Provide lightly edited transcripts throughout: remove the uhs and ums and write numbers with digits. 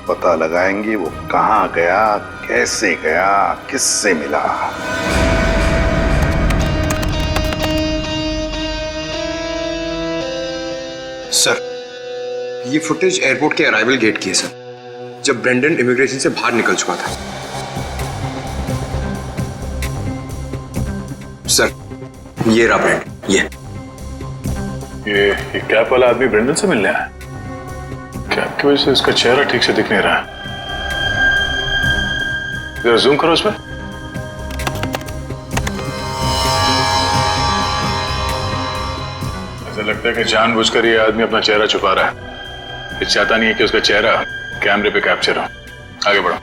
पता लगाएंगे वो कहाँ गया, कैसे गया, किससे मिला। सर, ये फुटेज एयरपोर्ट के अराइवल गेट की है सर, जब ब्रेंडन इमिग्रेशन से बाहर निकल चुका था। सर, ये रहा ब्रेंडन, ये कैप वाला आदमी ब्रेंडन से मिलने आया। कैप की वजह से उसका चेहरा ठीक से दिख नहीं रहा। जरा जूम करो उसमें। ऐसा लगता है कि जानबूझकर ये आदमी अपना चेहरा छुपा रहा है। ये चाहता नहीं है कि उसका चेहरा कैमरे पे कैप्चर हो। आगे बढ़ो।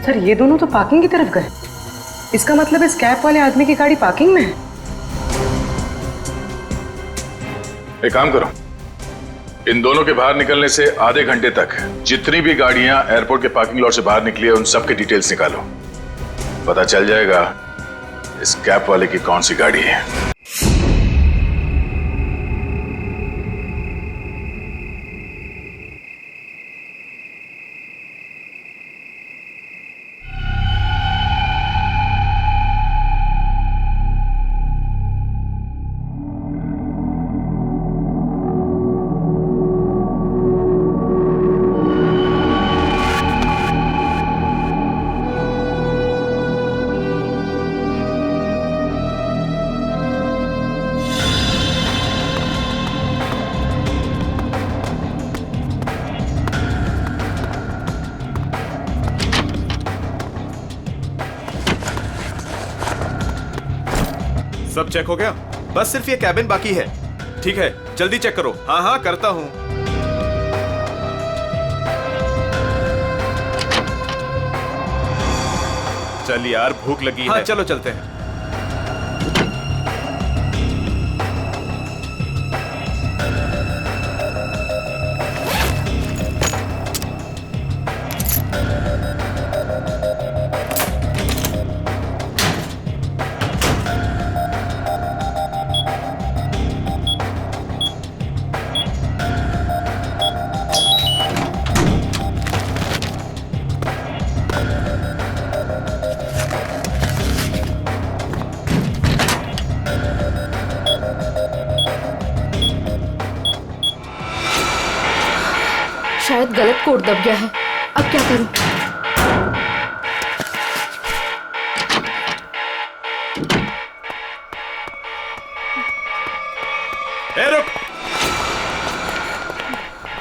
सर, ये दोनों तो पार्किंग की तरफ गए। इसका मतलब इस कैप वाले आदमी की गाड़ी पार्किंग में है। एक काम करो, इन दोनों के बाहर निकलने से आधे घंटे तक जितनी भी गाड़ियां एयरपोर्ट के पार्किंग लॉट से बाहर निकली है उन सब के डिटेल्स निकालो। पता चल जाएगा इस कैप वाले की कौन सी गाड़ी है। सब चेक हो गया? बस सिर्फ ये कैबिन बाकी है। ठीक है, जल्दी चेक करो। हाँ हाँ, करता हूं। चल यार, भूख लगी है। हाँ, चलो चलते हैं। शायद गलत कोड दब गया है। अब क्या करूं? ए, रुक!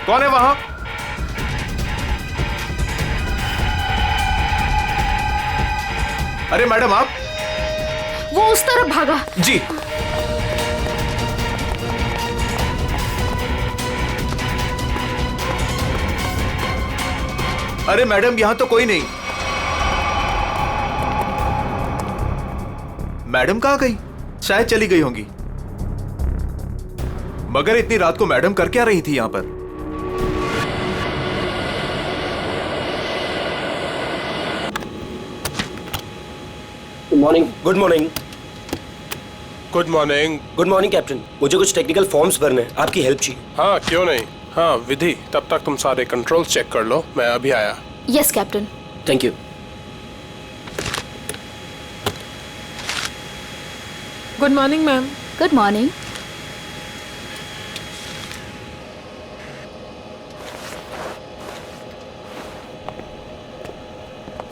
कौन है वहां? अरे मैडम, आप? वो उस तरफ भागा। जी। अरे मैडम, यहां तो कोई नहीं। मैडम कहां गई? शायद चली गई होंगी। मगर इतनी रात को मैडम कर क्या रही थी यहां पर? Good morning. Good morning. Good morning. Good morning captain. मुझे कुछ टेक्निकल फॉर्म्स भरने हैं, आपकी हेल्प चाहिए। हाँ, क्यों नहीं। हाँ विधि, तब तक तुम सारे कंट्रोल्स चेक कर लो, मैं अभी आया। Yes captain. Thank you. Good morning ma'am. Good morning.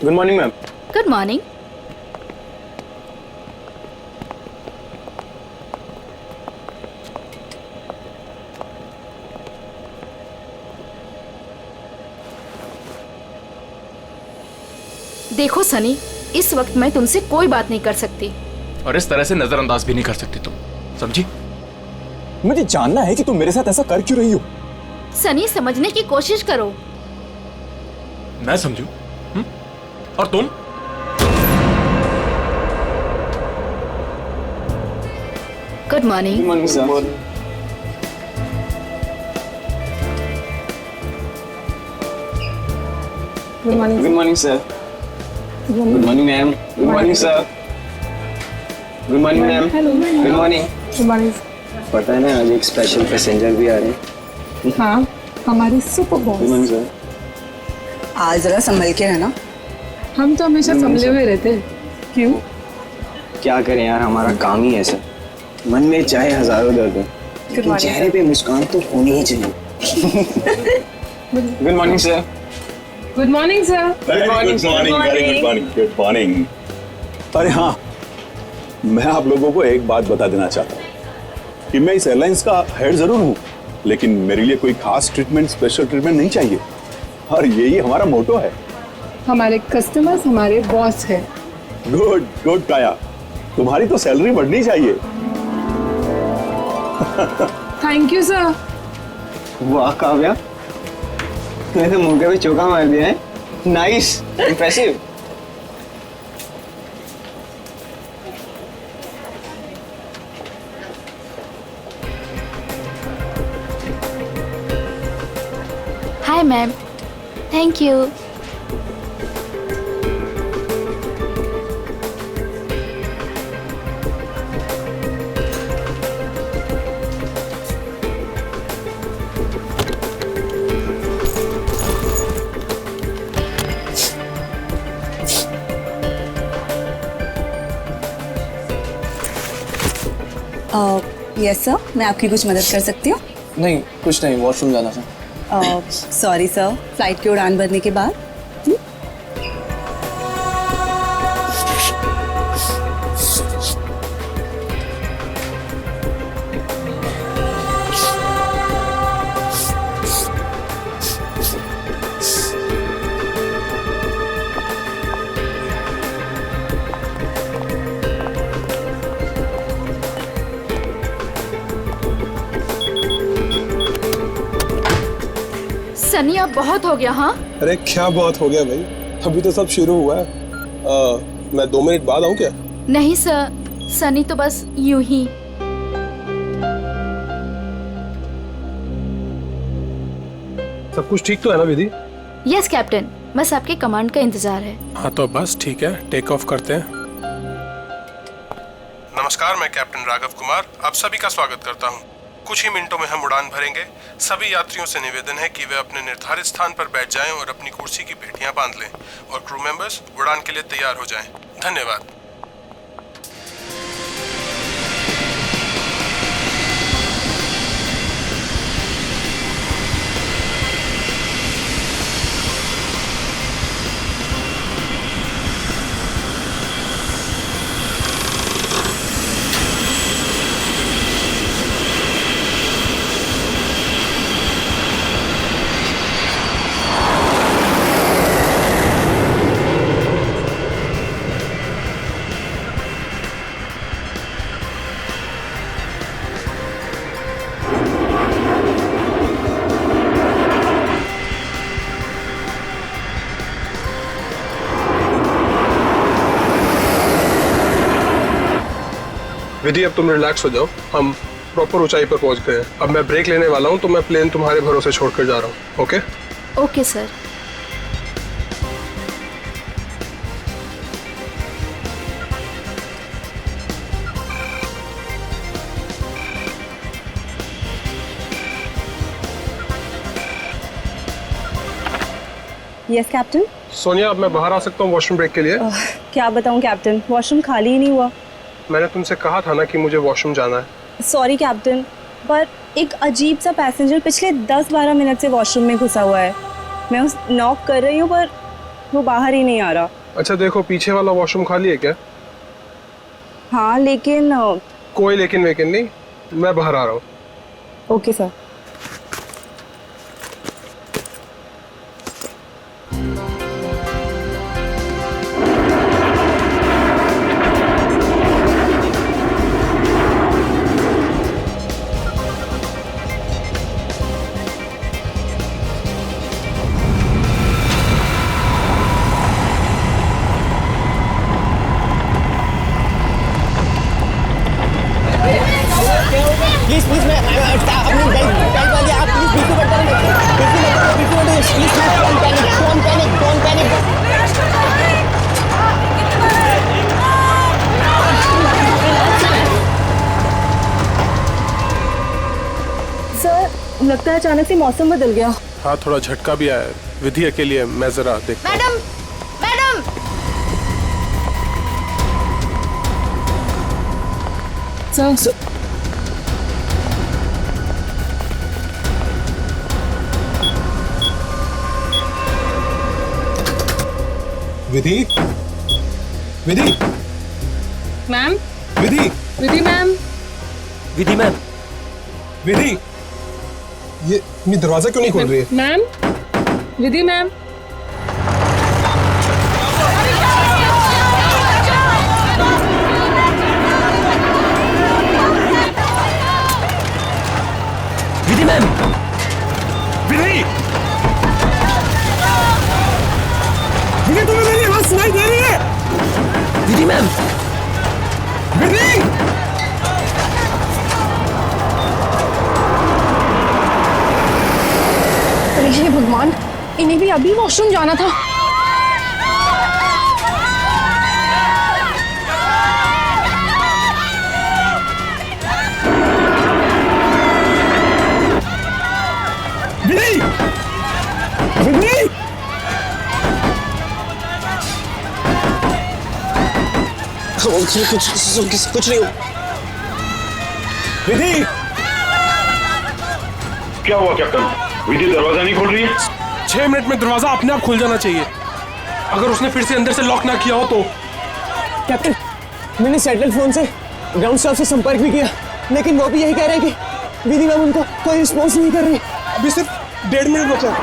Good morning ma'am. Good morning. देखो सनी, इस वक्त मैं तुमसे कोई बात नहीं कर सकती और इस तरह से नजरअंदाज भी नहीं कर सकती तुम, समझी? मुझे जानना है कि तुम मेरे साथ ऐसा कर क्यों रही हो। सनी, समझने की कोशिश करो। मैं समझू? और तुम? Good morning. Good morning sir. Good morning. Good morning sir. Good morning ma'am. Good morning sir. Good morning ma'am. Good morning. Good morning. पता है ना, आज एक स्पेशल पैसेंजर भी आ रहे हैं। हाँ, हमारे सुपर बॉस। आज जरा संभल के रहना। हम तो हमेशा संभले हुए रहते हैं। क्यों? क्या करें यार, हमारा काम ही ऐसा। मन में चाहे हजारों दर्द हो, लेकिन चेहरे पे मुस्कान तो होनी ही चाहिए। Good morning sir. Good morning sir. Good morning. अरे हाँ, मैं आप लोगों को एक बात बता देना चाहता हूँ कि मैं इस एयरलाइंस का हेड जरूर हूँ, लेकिन मेरे लिए कोई खास ट्रीटमेंट, स्पेशल ट्रीटमेंट नहीं चाहिए। और यही हमारा मोटो है। हमारे कस्टमर्स हमारे बॉस है। गुड गुड काया, तुम्हारी तो सैलरी बढ़नी चाहिए। Thank you sir. वाह काव्या, तूने तो मुंह पे चौका मार दिया है। Nice, impressive. Hi ma'am, thank you. Yes sir, मैं आपकी कुछ मदद कर सकती हूँ? नहीं, कुछ नहीं, वॉशरूम जाना था। सॉरी सर, फ्लाइट की उड़ान भरने के बाद। सनी अब बहुत हो गया। हाँ अरे क्या बहुत हो गया भाई, अभी तो सब शुरू हुआ है। मैं 2 मिनट बाद आऊँ क्या? नहीं सर, सनी तो बस यूं ही। सब कुछ ठीक तो है ना विधि? यस कैप्टन, बस आपके कमांड का इंतजार है। हाँ तो बस ठीक है, टेक ऑफ करते हैं। नमस्कार, मैं कैप्टन राघव कुमार आप सभी का स्वागत करता हूँ। कुछ ही मिनटों में हम उड़ान भरेंगे। सभी यात्रियों से निवेदन है कि वे अपने निर्धारित स्थान पर बैठ जाएं और अपनी कुर्सी की पेटियां बांध लें और क्रू मेंबर्स उड़ान के लिए तैयार हो जाएं। धन्यवाद। विधि अब तुम रिलैक्स हो जाओ, हम प्रॉपर ऊंचाई पर पहुंच गए हैं। अब मैं ब्रेक लेने वाला हूं तो मैं प्लेन तुम्हारे भरोसे छोड़कर जा रहा हूं। Okay okay sir. Yes captain. Sonia, अब मैं बाहर आ सकता हूँ वॉशरूम ब्रेक के लिए? क्या बताऊँ कैप्टन, वॉशरूम खाली ही नहीं हुआ। मैंने तुमसे कहा था ना कि मुझे वॉशरूम जाना है। सॉरी कैप्टन, पर एक अजीब सा पैसेंजर पिछले 10-12 मिनट से वॉशरूम में घुसा हुआ है। मैं उस नॉक कर रही हूँ पर वो बाहर ही नहीं आ रहा। अच्छा देखो, पीछे वाला वॉशरूम खाली है क्या? हाँ लेकिन कोई लेकिन वेकिन नहीं, मैं बाहर आ रहा हूँ। Okay sir. प्लीज प्लीज, मैं अपनी बेल्ट है अचानक से मौसम बदल गया। हाँ, थोड़ा झटका भी आया। विधि अकेली है, मैं जरा देखता हूँ। मैडम मैडम सर विधि, विधि, मैम, विधि, विधि मैम, विधि मैम, विधि, ये दरवाजा क्यों नहीं खोल रही है? Ma'am, Vidhi ma'am, Vidhi ma'am, विधि, विधि, तुम्हें मेरी आवाज सुनाई दे रही है? विधि मैम, विधि, अरे हे भगवान, इन्हें भी अभी वॉशरूम जाना था। विधि, विधि, कुछ नहीं हो। विधि, क्या हुआ कैप्टन? विधि दरवाजा नहीं खोल रही है? 6 मिनट में दरवाजा अपने आप खुल जाना चाहिए। अगर उसने फिर से अंदर से लॉक ना किया हो तो। कैप्टन, मैंने सैटेलाइट फोन से ग्राउंड स्टाफ से संपर्क भी किया, लेकिन वो भी यही कह रहे हैं कि विधि मैम उनको कोई रिस्पॉन्स नहीं कर रही। अभी सिर्फ 1.5 मिनट बचा।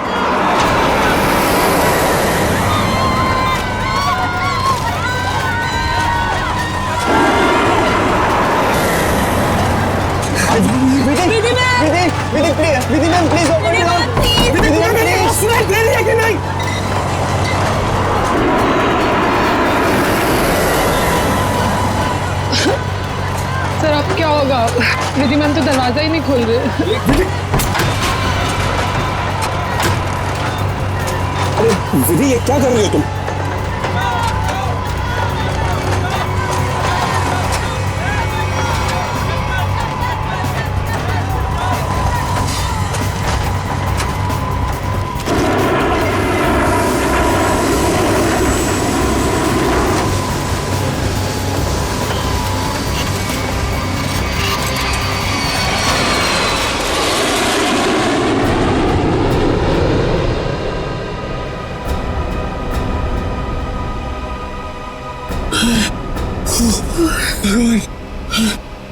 Vidhi ma'am please open it out. Vidhi ma'am please. सुनाई दे रही है कि नहीं? सर अब क्या होगा? विधि मैम तो दरवाजा ही नहीं खोल रहे। अरे विधि, ये क्या कर रही हो तुम?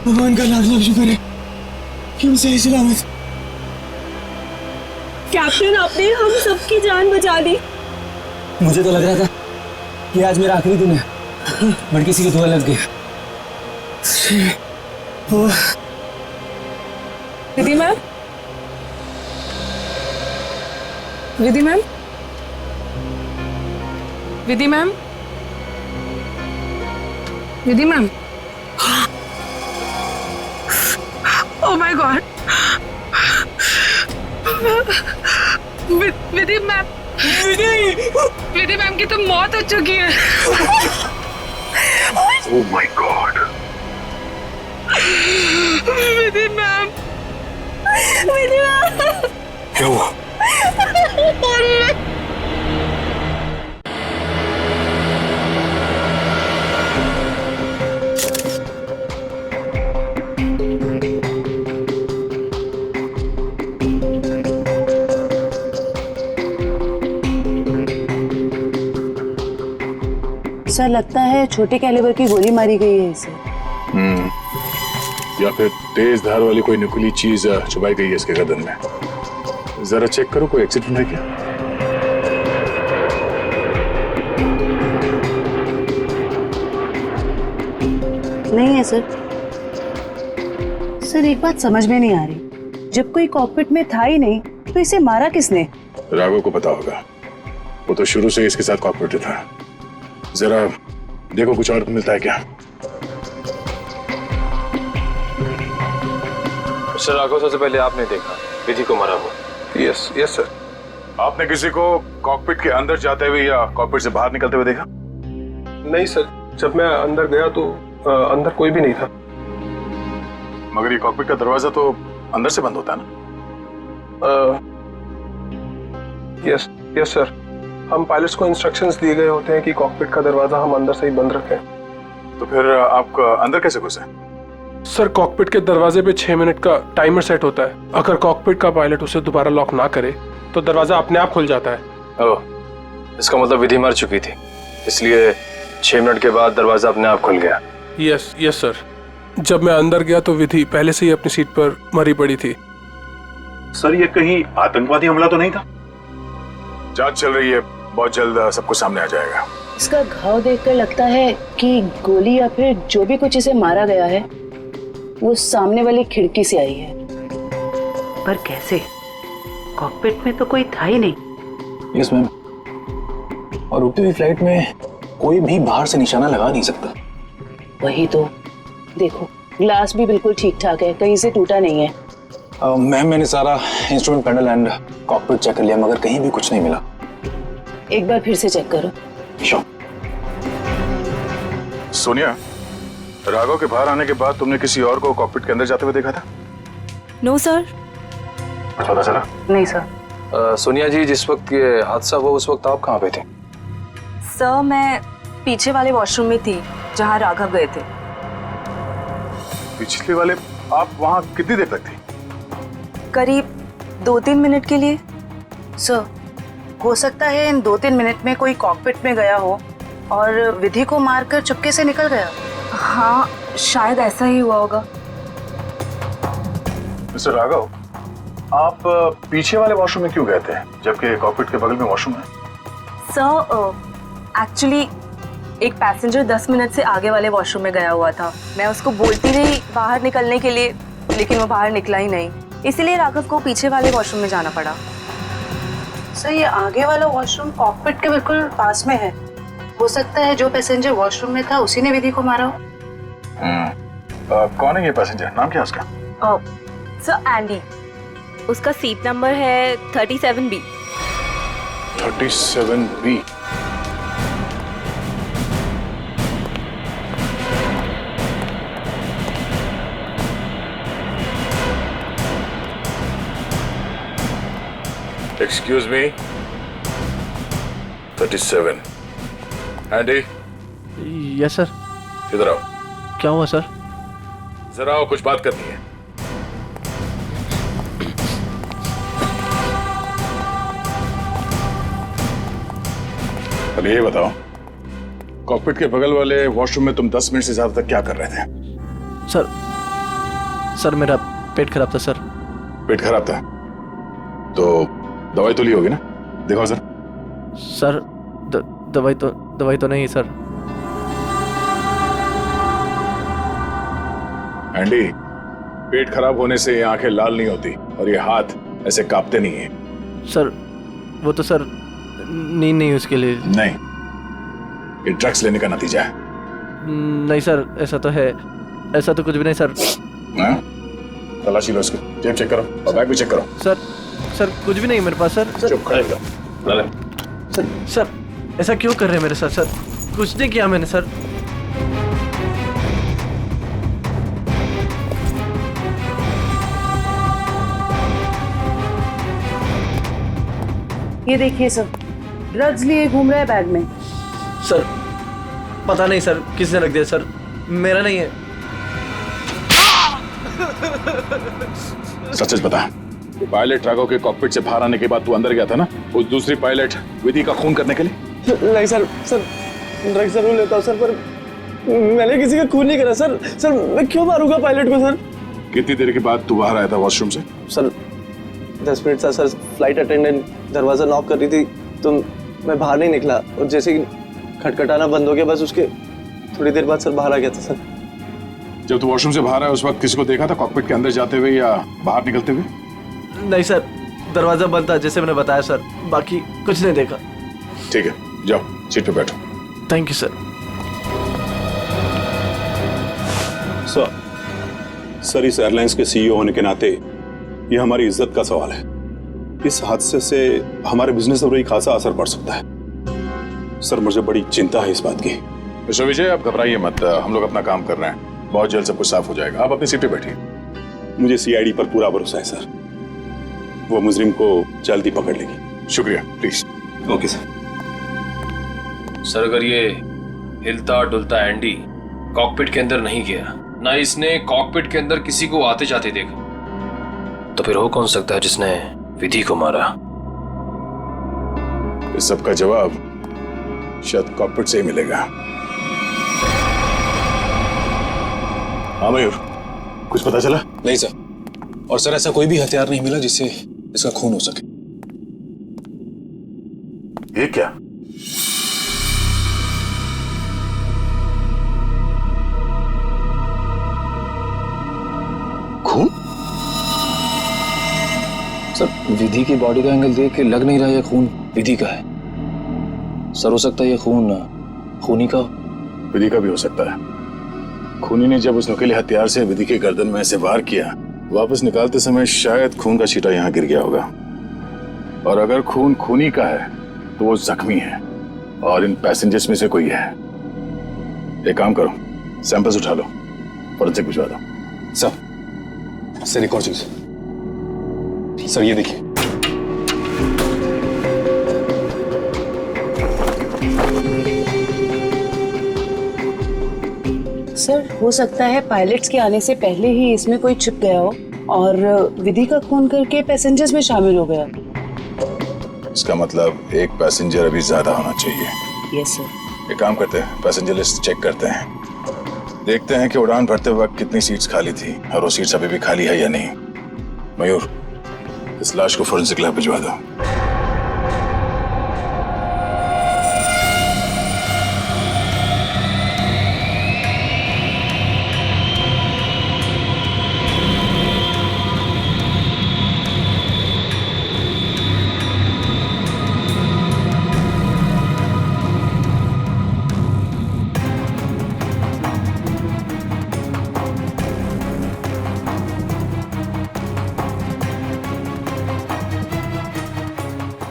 भगवान का लाख लाख शुक्र है कि हम सही सलामत। कैप्टन, आपने हम सबकी जान बचा दी। मुझे तो लग रहा था कि आज मेरा आखिरी दिन है, बट किसी की दुआ लग गई। Vidhi ma'am, Vidhi ma'am, Vidhi ma'am, Vidhi ma'am, oh my God, Vidhi ma'am, Vidhi ma'am की तो मौत हो चुकी है। Oh my God! Vidhi ma'am, Vidhi ma'am, क्या हुआ? सर, लगता है छोटे कैलिबर की गोली मारी गई है इसे। या फिर तेज धार वाली कोई नुकीली चीज छुपाई गई है इसके गर्दन में। जरा चेक करो, कोई एक्सीडेंट है क्या? नहीं है सर। सर, एक बात समझ में नहीं आ रही, जब कोई कॉकपिट में था ही नहीं तो इसे मारा किसने? राघव को पता होगा, वो तो शुरू से इसके साथ कॉकपिट था। जरा देखो कुछ और मिलता है क्या। सर, राघव सबसे पहले आपने देखा विधि को मारा हुआ। Yes yes sir. आपने किसी को कॉकपिट के अंदर जाते हुए या कॉकपिट से बाहर निकलते हुए देखा? नहीं सर, जब मैं अंदर गया तो अंदर कोई भी नहीं था। मगर ये कॉकपिट का दरवाजा तो अंदर से बंद होता है ना? यस यस सर, हम पायलट्स को इंस्ट्रक्शंस दिए गए होते हैं कि कॉकपिट का दरवाजा हम अंदर से ही बंद रखें। तो फिर आप अंदर कैसे घुसे? सर कॉकपिट के दरवाजे पे 6 मिनट का टाइमर सेट होता है। अगर कॉकपिट का पायलट उसे दोबारा लॉक ना करे तो दरवाजा अपने आप खुल जाता है। ओह, इसका मतलब विधि मर चुकी थी, इसलिए 6 मिनट के बाद दरवाजा अपने आप खुल गया। यस यस सर, जब मैं अंदर गया तो विधि पहले से ही अपनी सीट पर मरी पड़ी थी। सर ये कहीं आतंकवादी हमला तो नहीं था? जांच चल रही है, बहुत जल्द सब कुछ सामने आ जाएगा। इसका घाव देखकर लगता है कि गोली या फिर जो भी कुछ इसे मारा गया है वो सामने वाली खिड़की से आई है। पर कैसे? कॉकपिट में तो कोई था ही नहीं। यस मैम, और उड़ती हुई फ्लाइट में कोई भी बाहर से निशाना लगा नहीं सकता। वही तो, देखो ग्लास भी बिल्कुल ठीक ठाक है, कहीं से टूटा नहीं है। मैम मैंने सारा instrument panel and cockpit check कर लिया, मगर कहीं भी कुछ नहीं मिला। एक बार फिर से चेक करो। श्योर। सोनिया, राघव के बाहर आने के बाद तुमने किसी और को कॉकपिट के अंदर जाते हुए देखा था? No sir. पता चला? नहीं सर। सोनिया जी, जिस वक्त ये हादसा हुआ उस वक्त आप कहाँ पे थे? सर मैं पीछे वाले वॉशरूम में थी जहाँ राघव गए थे। पिछले वाले? आप वहाँ कितनी देर तक थी? करीब 2-3 मिनट के लिए। सर हो सकता है इन 2-3 मिनट में कोई कॉकपिट में गया हो और विधि को मारकर चुपके से निकल गया। हाँ, शायद ऐसा ही हुआ होगा। मिस्टर राघव, आप पीछे वाले वॉशरूम में क्यों गए थे जबकि कॉकपिट के बगल में वॉशरूम है? सर एक्चुअली एक पैसेंजर 10 मिनट से आगे वाले वॉशरूम में गया हुआ था। मैं उसको बोलती रही बाहर निकलने के लिए, लेकिन वो बाहर निकला ही नहीं, इसीलिए राघव को पीछे वाले वॉशरूम में जाना पड़ा। सर ये आगे वाला वॉशरूम कॉकपिट के बिल्कुल पास में है। हो सकता है जो पैसेंजर वॉशरूम में था उसी ने विधि को मारा हो। कौन है ये पैसेंजर? नाम क्या है उसका? सर एंडी, उसका सीट नंबर है 37B। 37B। Excuse me, 37। Andy. Yes sir. इधर आओ। क्या हुआ सर? जरा आओ, कुछ बात करनी है। अब ये बताओ, कॉकपिट के बगल वाले वॉशरूम में तुम 10 मिनट से ज्यादा तक क्या कर रहे थे? सर मेरा पेट खराब था सर। पेट खराब था तो दवाई तो ली होगी ना? देखो सर। सर दवाई तो नहीं सर। एंडी, पेट खराब होने से ये आंखें लाल नहीं होती और ये हाथ ऐसे कांपते नहीं है। सर वो तो सर नींद नहीं उसके लिए। नहीं, ये ड्रग्स लेने का नतीजा है। नहीं सर, ऐसा तो है, ऐसा तो कुछ भी नहीं सर। तलाशी लो उसको, जेब चेक करो और बैग भी चेक करो। सर कुछ भी नहीं मेरे पास सर। चुप खड़े रहो। सर ऐसा क्यों कर रहे हैं मेरे साथ सर? कुछ नहीं किया मैंने सर। ये देखिए सर, ड्रग्स लिए घूम रहा है बैग में। सर पता नहीं सर किसने रख दिया सर, मेरा नहीं है। सच बता, पायलट राघव के कॉकपिट से बाहर आने के बाद तू अंदर गया था ना उस दूसरी पायलट विधि का खून करने के लिए? नहीं सर, ड्रग्स जरूर लेता हूँ सर, पर मैंने किसी का खून नहीं करा सर। मैं क्यों मारूंगा पायलट को सर? कितनी देर के बाद तू बाहर आया था वॉशरूम से? सर 10 मिनट था सर। फ्लाइट अटेंडेंट दरवाजा नॉक कर रही थी तो मैं बाहर नहीं निकला, और जैसे ही खटखटाना बंद हो गया बस उसके थोड़ी देर बाद सर बाहर आ गया था सर। जब तू वॉशरूम से बाहर आया उस वक्त किसी को देखा था कॉकपिट के अंदर जाते हुए या बाहर निकलते हुए? नहीं सर, दरवाजा बंद था जैसे मैंने बताया सर, बाकी कुछ नहीं देखा। ठीक है, जाओ सीट पे बैठो। Thank you sir. सर इस एयरलाइंस के सीईओ होने के नाते ये हमारी इज्जत का सवाल है। इस हादसे से हमारे बिजनेस पर भी खासा असर पड़ सकता है। सर मुझे बड़ी चिंता है इस बात की। मिस्टर विजय, आप घबराइए मत, हम लोग अपना काम कर रहे हैं, बहुत जल्द सब कुछ साफ हो जाएगा। आप अपनी सीट पे बैठिए। मुझे सीआईडी पर पूरा भरोसा है सर। वो मुजरिम को जल्दी पकड़ लेगी। शुक्रिया, प्लीज। Okay sir. सर अगर ये हिलता डुलता एंडी कॉकपिट के अंदर नहीं गया, ना इसने कॉकपिट के अंदर किसी को आते जाते देखा, तो फिर हो कौन सकता है जिसने विधि को मारा? इस सब का जवाब शायद कॉकपिट से ही मिलेगा। हाँ मयूर, कुछ पता चला? नहीं सर, और सर ऐसा कोई भी हथियार नहीं मिला जिससे इसका खून हो सके। ये क्या? खून? सर विधि की बॉडी का एंगल देख के लग नहीं रहा ये खून विधि का है। सर हो सकता है ये खून खूनी का। विधि का भी हो सकता है। खूनी ने जब उस नुकीले हथियार से विधि के गर्दन में से वार किया, वापस निकालते समय शायद खून का छींटा यहाँ गिर गया होगा। और अगर खून खूनी का है तो वो जख्मी है और इन पैसेंजर्स में से कोई है। एक काम करो, सैंपल्स उठा लो, फॉरेंसिक भिजवा दो। सर एक और चीज सर, ये देखिए। सर हो सकता है पायलट्स के आने से पहले ही इसमें कोई छिप गया हो और विधि का खून करके पैसेंजर्स में शामिल हो गया। इसका मतलब एक पैसेंजर अभी ज्यादा होना चाहिए। Yes sir. एक काम करते हैं, पैसेंजर लिस्ट चेक करते हैं, देखते हैं कि उड़ान भरते वक्त कितनी सीट्स खाली थी और वो सीट्स अभी भी खाली है या नहीं। मयूर, इस लाश को फोरेंसिक लैब भिजवा दो।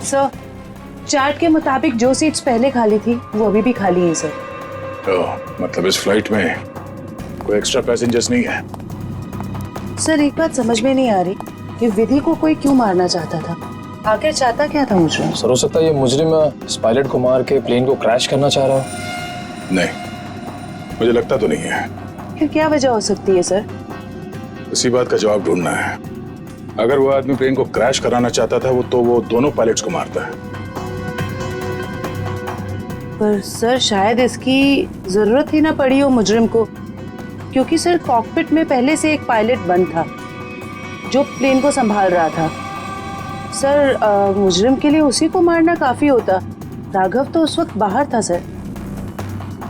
सर चार्ट के मुताबिक जो सीट्स पहले खाली थी वो अभी भी खाली हैं सर। मतलब इस फ्लाइट में कोई एक्स्ट्रा पैसेंजर्स नहीं है? सर एक बात समझ में नहीं आ रही कि विधि को कोई क्यों मारना चाहता था, आखिर चाहता क्या था मुझे? सर हो सकता है ये मुजरिम इस पायलट को मार के प्लेन को क्रैश करना चाह रहा हो। नहीं, मुझे लगता तो नहीं है। फिर क्या वजह हो सकती है सर? उसी बात का जवाब ढूंढना है। अगर वो आदमी प्लेन को क्रैश कराना चाहता था तो वो दोनों पायलट्स को मारता है। पर सर शायद इसकी जरूरत ही ना पड़ी हो मुजरिम को, क्योंकि सर कॉकपिट में पहले से एक पायलट बंद था जो प्लेन को संभाल रहा था। सर मुजरिम के लिए उसी को मारना काफी होता। राघव तो उस वक्त बाहर था सर।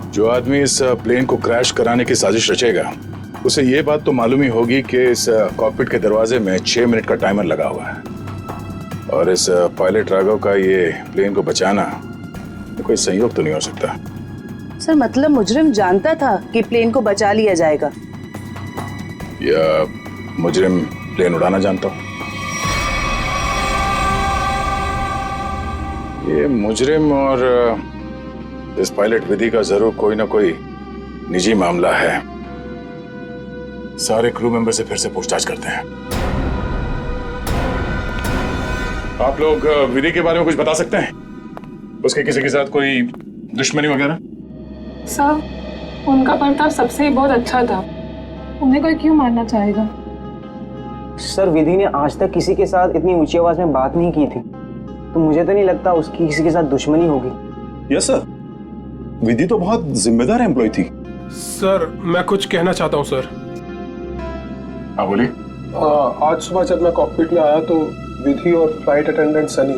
जो आदमी इस प्लेन को क्रैश कराने की साजिश रचेगा उसे ये बात तो मालूम ही होगी कि इस कॉकपिट के दरवाजे में 6 मिनट का टाइमर लगा हुआ है और इस पायलट राघव का ये प्लेन को बचाना कोई संयोग तो नहीं हो सकता। सर मतलब मुजरिम जानता था कि प्लेन को बचा लिया जाएगा, या मुजरिम प्लेन उड़ाना जानता हो? ये मुजरिम और इस पायलट विधि का जरूर कोई ना कोई निजी मामला है। सारे क्रू मेंबर से फिर से पूछताछ करते हैं। आप लोग विधि के बारे में कुछ बता सकते हैं? उसके किसी के साथ कोई दुश्मनी वगैरह? सर उनका बर्ताव सबसे ही बहुत अच्छा था, उन्हें कोई क्यों मारना चाहेगा? सर विधि ने आज तक किसी के साथ इतनी ऊंची आवाज में बात नहीं की थी, तो मुझे तो नहीं लगता उसकी किसी के साथ दुश्मनी होगी। यस सर, विधि तो बहुत जिम्मेदार एम्प्लॉय थी। सर मैं कुछ कहना चाहता हूँ सर। हाँ बोलिए। आज सुबह जब मैं कॉकपिट में आया तो विधि और फ्लाइट अटेंडेंट सनी,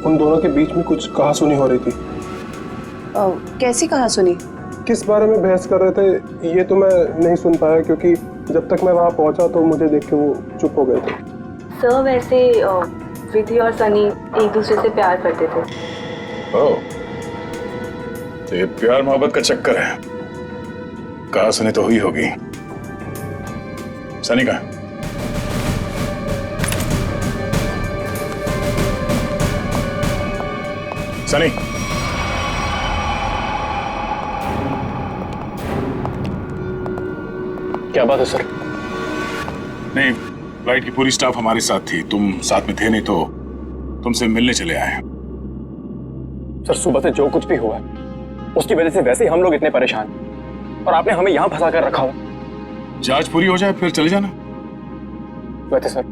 उन दोनों के बीच में कुछ कहासुनी हो रही थी। कैसी कहासुनी? किस बारे में बहस कर रहे थे ये तो मैं नहीं सुन पाया, क्योंकि जब तक मैं वहाँ पहुँचा तो मुझे देख के वो चुप हो गए थे। सर वैसे विधि और सनी एक दूसरे से प्यार करते थे। ओह, तो ये प्यार मोहब्बत का चक्कर है। कहासुनी तो हुई होगी। सनी का सनी, क्या बात है सर? नहीं, फ्लाइट की पूरी स्टाफ हमारे साथ थी, तुम साथ में थे नहीं तो तुमसे मिलने चले आए हैं। सर सुबह से जो कुछ भी हुआ है उसकी वजह से वैसे ही हम लोग इतने परेशान हैं। और आपने हमें यहाँ फंसा कर रखा हुआ। जांच पूरी हो जाए फिर चले जाना। वैसे सर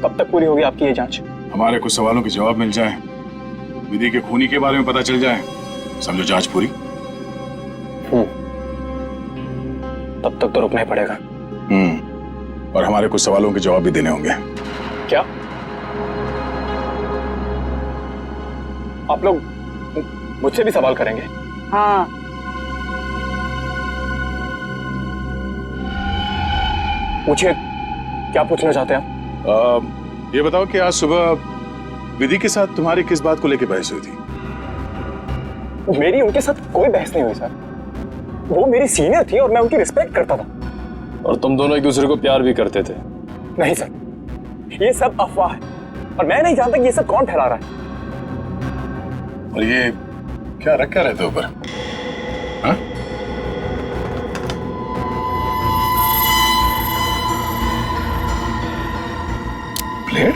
कब तक पूरी होगी आपकी ये जांच? हमारे कुछ सवालों के जवाब मिल जाए, विधि के खूनी के बारे में पता चल जाए, समझो जांच पूरी। तब तक तो रुकना ही पड़ेगा। और हमारे कुछ सवालों के जवाब भी देने होंगे। क्या आप लोग मुझसे भी सवाल करेंगे? हाँ। पूछिए, क्या पूछना चाहते हैं आप? ये बताओ कि आज सुबह विधि के साथ तुम्हारी किस बात को लेकर बहस हुई थी? मेरी उनके साथ कोई बहस नहीं हुई सर। वो मेरी सीनियर थी और मैं उनकी रिस्पेक्ट करता था। और तुम दोनों एक दूसरे को प्यार भी करते थे? नहीं सर, ये सब अफवाह है और मैं नहीं जानता कि ये सब कौन फैला रहा है। और ये क्या रख क्या रहते ऊपर? हाँ? प्लेट?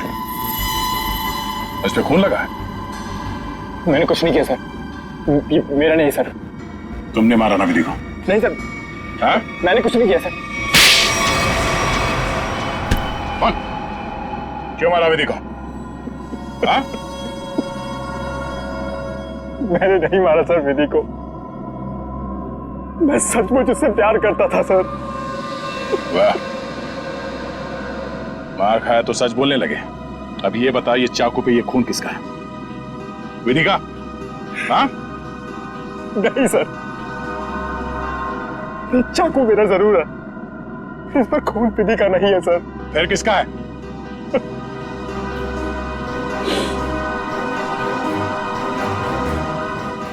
इस पे खून लगा है? मैंने कुछ नहीं किया सर। मेरा नहीं सर। तुमने मारा ना विधि को? नहीं सर। हाँ? मैंने कुछ नहीं किया सर। कौन? क्यों मारा विधि को? हाँ? मैंने नहीं मारा सर विधि को। मैं सचमुच उससे प्यार करता था सर। वाह, मार खाया तो सच बोलने लगे। अब ये बता, ये चाकू पे ये खून किसका है? विधि का? हाँ? नहीं सर, चाकू मेरा जरूर है, इस पर खून विधि का नहीं है सर। फिर किसका है?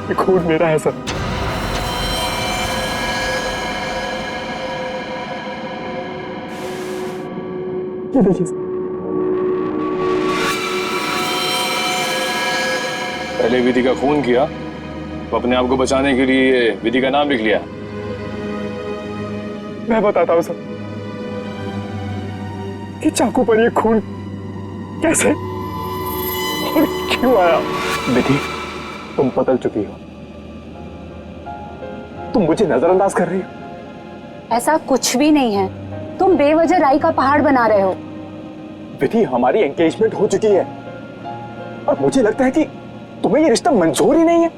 ये खून मेरा है सर। ये देखिए सर। पहले विधि का खून किया तो अपने आप को बचाने के लिए विधि का नाम लिख लिया। मैं बताता हूं सर कि चाकू पर ये खून कैसे और क्यों आया। विधि, तुम बदल चुकी हो। तुम मुझे नजरअंदाज कर रही हो। ऐसा कुछ भी नहीं है, तुम बेवजह राई का पहाड़ बना रहे हो। विधि, हमारी एंगेजमेंट हो चुकी है और मुझे लगता है कि तुम्हें ये रिश्ता मंजूर ही नहीं है।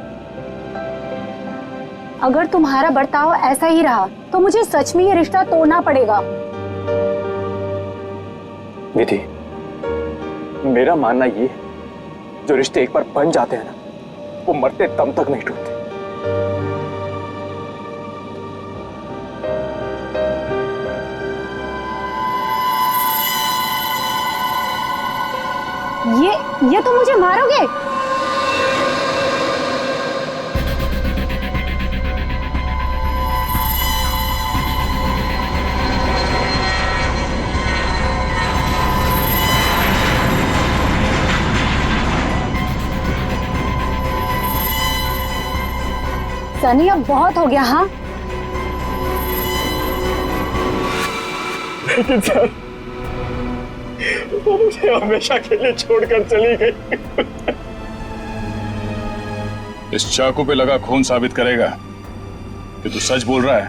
अगर तुम्हारा बर्ताव ऐसा ही रहा तो मुझे सच में ये रिश्ता तोड़ना पड़ेगा। विधि, मेरा मानना ये है, जो रिश्ते एक बार बन जाते हैं ना, वो मरते दम तक नहीं टूटते। ये तो मुझे मारोगे? सनी, अब बहुत हो गया। हाँ, लेकिन सर, वो मुझे हमेशा के लिए छोड़कर चली गई। इस चाकू पे लगा खून साबित करेगा कि तू सच बोल रहा है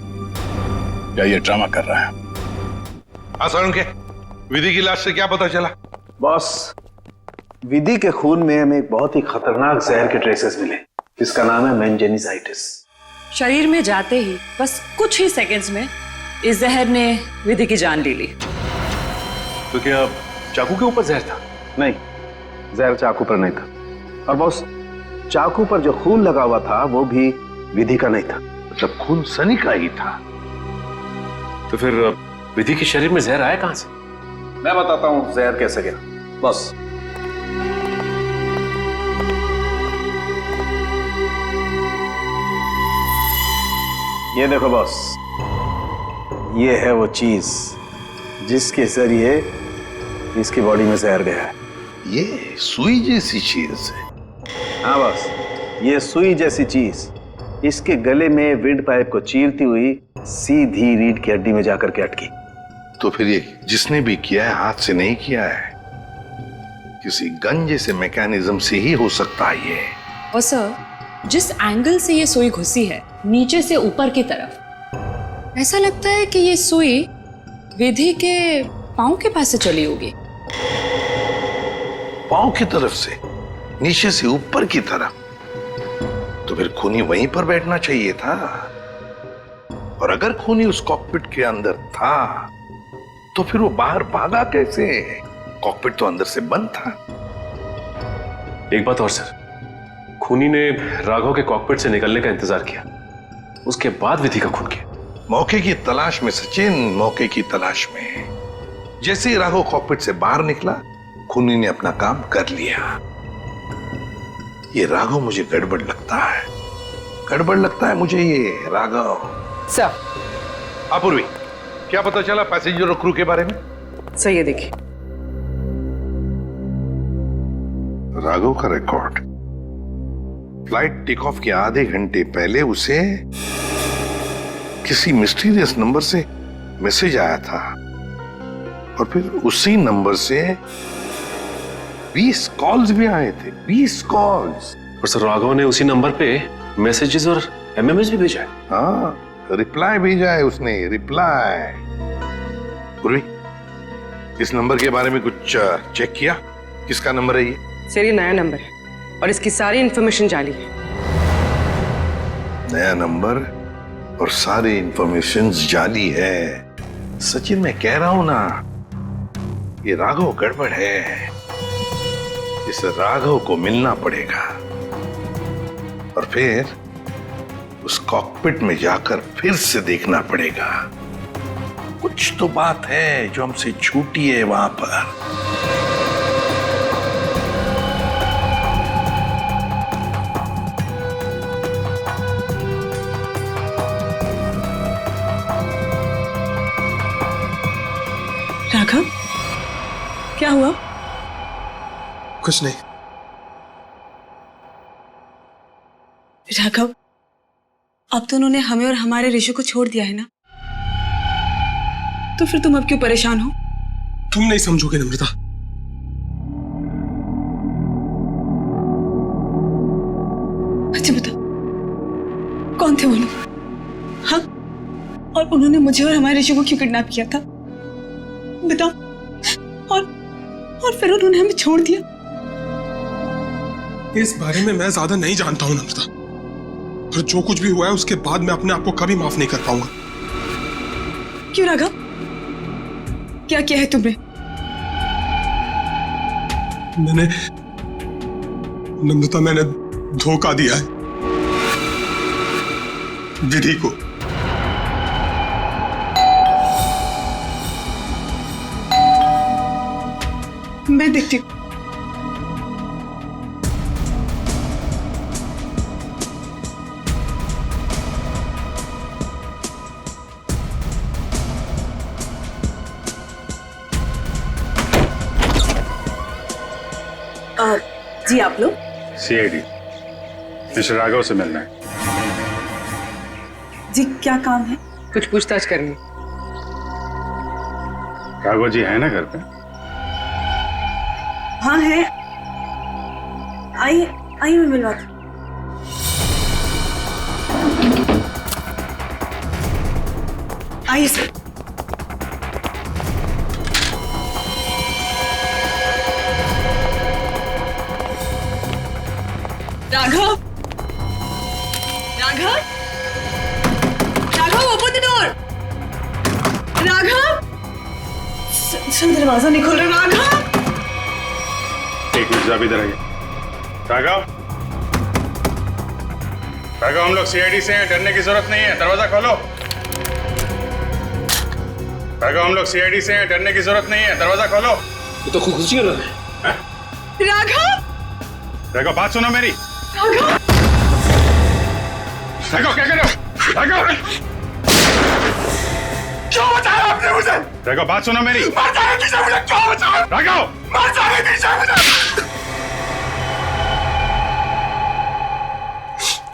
या ये ड्रामा कर रहा है। हाँ सर, उनके विधि की लाश से क्या पता चला? बॉस, विधि के खून में हमें एक बहुत ही खतरनाक जहर के ट्रेसेस मिले, जिसका नाम है मेनिंजाइटिस। शरीर में जाते ही बस कुछ ही सेकंड्स में इस जहर ने विधि की जान ले ली। तो क्या चाकू के ऊपर जहर था? नहीं, जहर चाकू पर नहीं था। और बॉस, चाकू पर जो खून लगा हुआ था वो भी विधि का नहीं था। मतलब खून सनी का ही था। तो फिर विधि के शरीर में जहर आया कहां से? मैं बताता हूं जहर कैसे गया। बॉस, ये देखो बॉस, ये है वो चीज जिसके जरिए इसकी बॉडी में जहर गया है। ये सुई जैसी चीज है। हाँ बॉस, ये सुई जैसी चीज इसके गले में विंड पाइप को चीरती हुई सीधी रीढ़ की हड्डी में जाकर के अटकी। तो फिर ये जिसने भी किया है हाथ से नहीं किया है, किसी गन जैसे मैकेनिज्म से ही हो सकता है ये। और सर, जिस एंगल से ये सुई घुसी है, नीचे से ऊपर की तरफ, ऐसा लगता है कि ये सुई विधि के पांव के पास से चली होगी। पांव की तरफ से नीचे से ऊपर की तरफ? तो फिर खूनी वहीं पर बैठना चाहिए था। और अगर खूनी उस कॉकपिट के अंदर था तो फिर वो बाहर भागा कैसे? कॉकपिट तो अंदर से बंद था। एक बात और सर, खूनी ने राघव के कॉकपिट से निकलने का इंतजार किया, उसके बाद विधि का खून किया। मौके की तलाश में सचिन, मौके की तलाश में। जैसे ही राघव कॉकपिट से बाहर निकला, खूनी ने अपना काम कर लिया। ये राघव मुझे गड़बड़ लगता है, गड़बड़ लगता है मुझे ये राघव। सर। अपूर्वी, क्या पता चला पैसेंजर और क्रू के बारे में? सर ये देखिए, राघव का रिकॉर्ड। फ्लाइट टेक ऑफ के आधे घंटे पहले उसे किसी मिस्टीरियस नंबर से मैसेज आया था और फिर उसी नंबर से 20 कॉल्स भी आए थे। 20 कॉल्स। और सर राघव ने उसी नंबर पे मैसेजेस और एमएमएस भी भेजा है। हाँ, रिप्लाई भेजा है उसने, रिप्लाई। पूर्वी, इस नंबर के बारे में कुछ चेक किया? किसका नंबर है ये? सर ये नया नंबर है और इसकी सारी इंफॉर्मेशन जाली है। नया नंबर और सारी इंफॉर्मेशन जाली है। सचिन, मैं कह रहा हूं ना, ये राघव गड़बड़ है। इस राघव को मिलना पड़ेगा और फिर उस कॉकपिट में जाकर फिर से देखना पड़ेगा। कुछ तो बात है जो हमसे छूटी है वहां पर। राघव, क्या हुआ? कुछ नहीं। राघव, अब तो उन्होंने हमें और हमारे ऋषि को छोड़ दिया है ना, तो फिर तुम अब क्यों परेशान हो? तुम नहीं समझोगे नम्रता। अच्छा बता, कौन थे वो लोग? हाँ, और उन्होंने मुझे और हमारे ऋषि को क्यों किडनैप किया था? बता। और फिर उन्होंने हमें छोड़ दिया। इस बारे में मैं ज्यादा नहीं जानता हूं नम्रता, और जो कुछ भी हुआ है उसके बाद मैं अपने आप को कभी माफ नहीं कर पाऊंगा। क्यों राघव, क्या किया है तुमने? मैंने नम्रता, मैंने धोखा दिया है विधि को। मैं देखती हूँ। जी आप लोग? सीआईडी, मिस्टर राघव से मिलना है। जी क्या काम है? कुछ पूछताछ करनी। राघव जी है ना घर पे? हाँ है। आइए आइए, मैं मिलवाती हूँ। आइए sir. Raghav, Raghav, Raghav, open the door. Raghav, sir दरवाजा नहीं खोल रहा। राघव, एक मिनट, आप इधर आइए। राघव, राघव, हम लोग सीआईडी से हैं, डरने की जरूरत नहीं है, दरवाजा खोलो। राघव, हम लोग सीआईडी से हैं, डरने की जरूरत नहीं है, दरवाजा खोलो। ये तो खुदकुशी कर रहा है। राघव, राघव, बात सुनो मेरी। राघव, राघव, क्या कर रहे हो? राघव, क्यों बचाया आपने मुझे? राघव, बात सुनो मेरी। मर जाने दीजिए मुझे, क्यों बचाया? राघव, मर जाने दीजिए मुझे।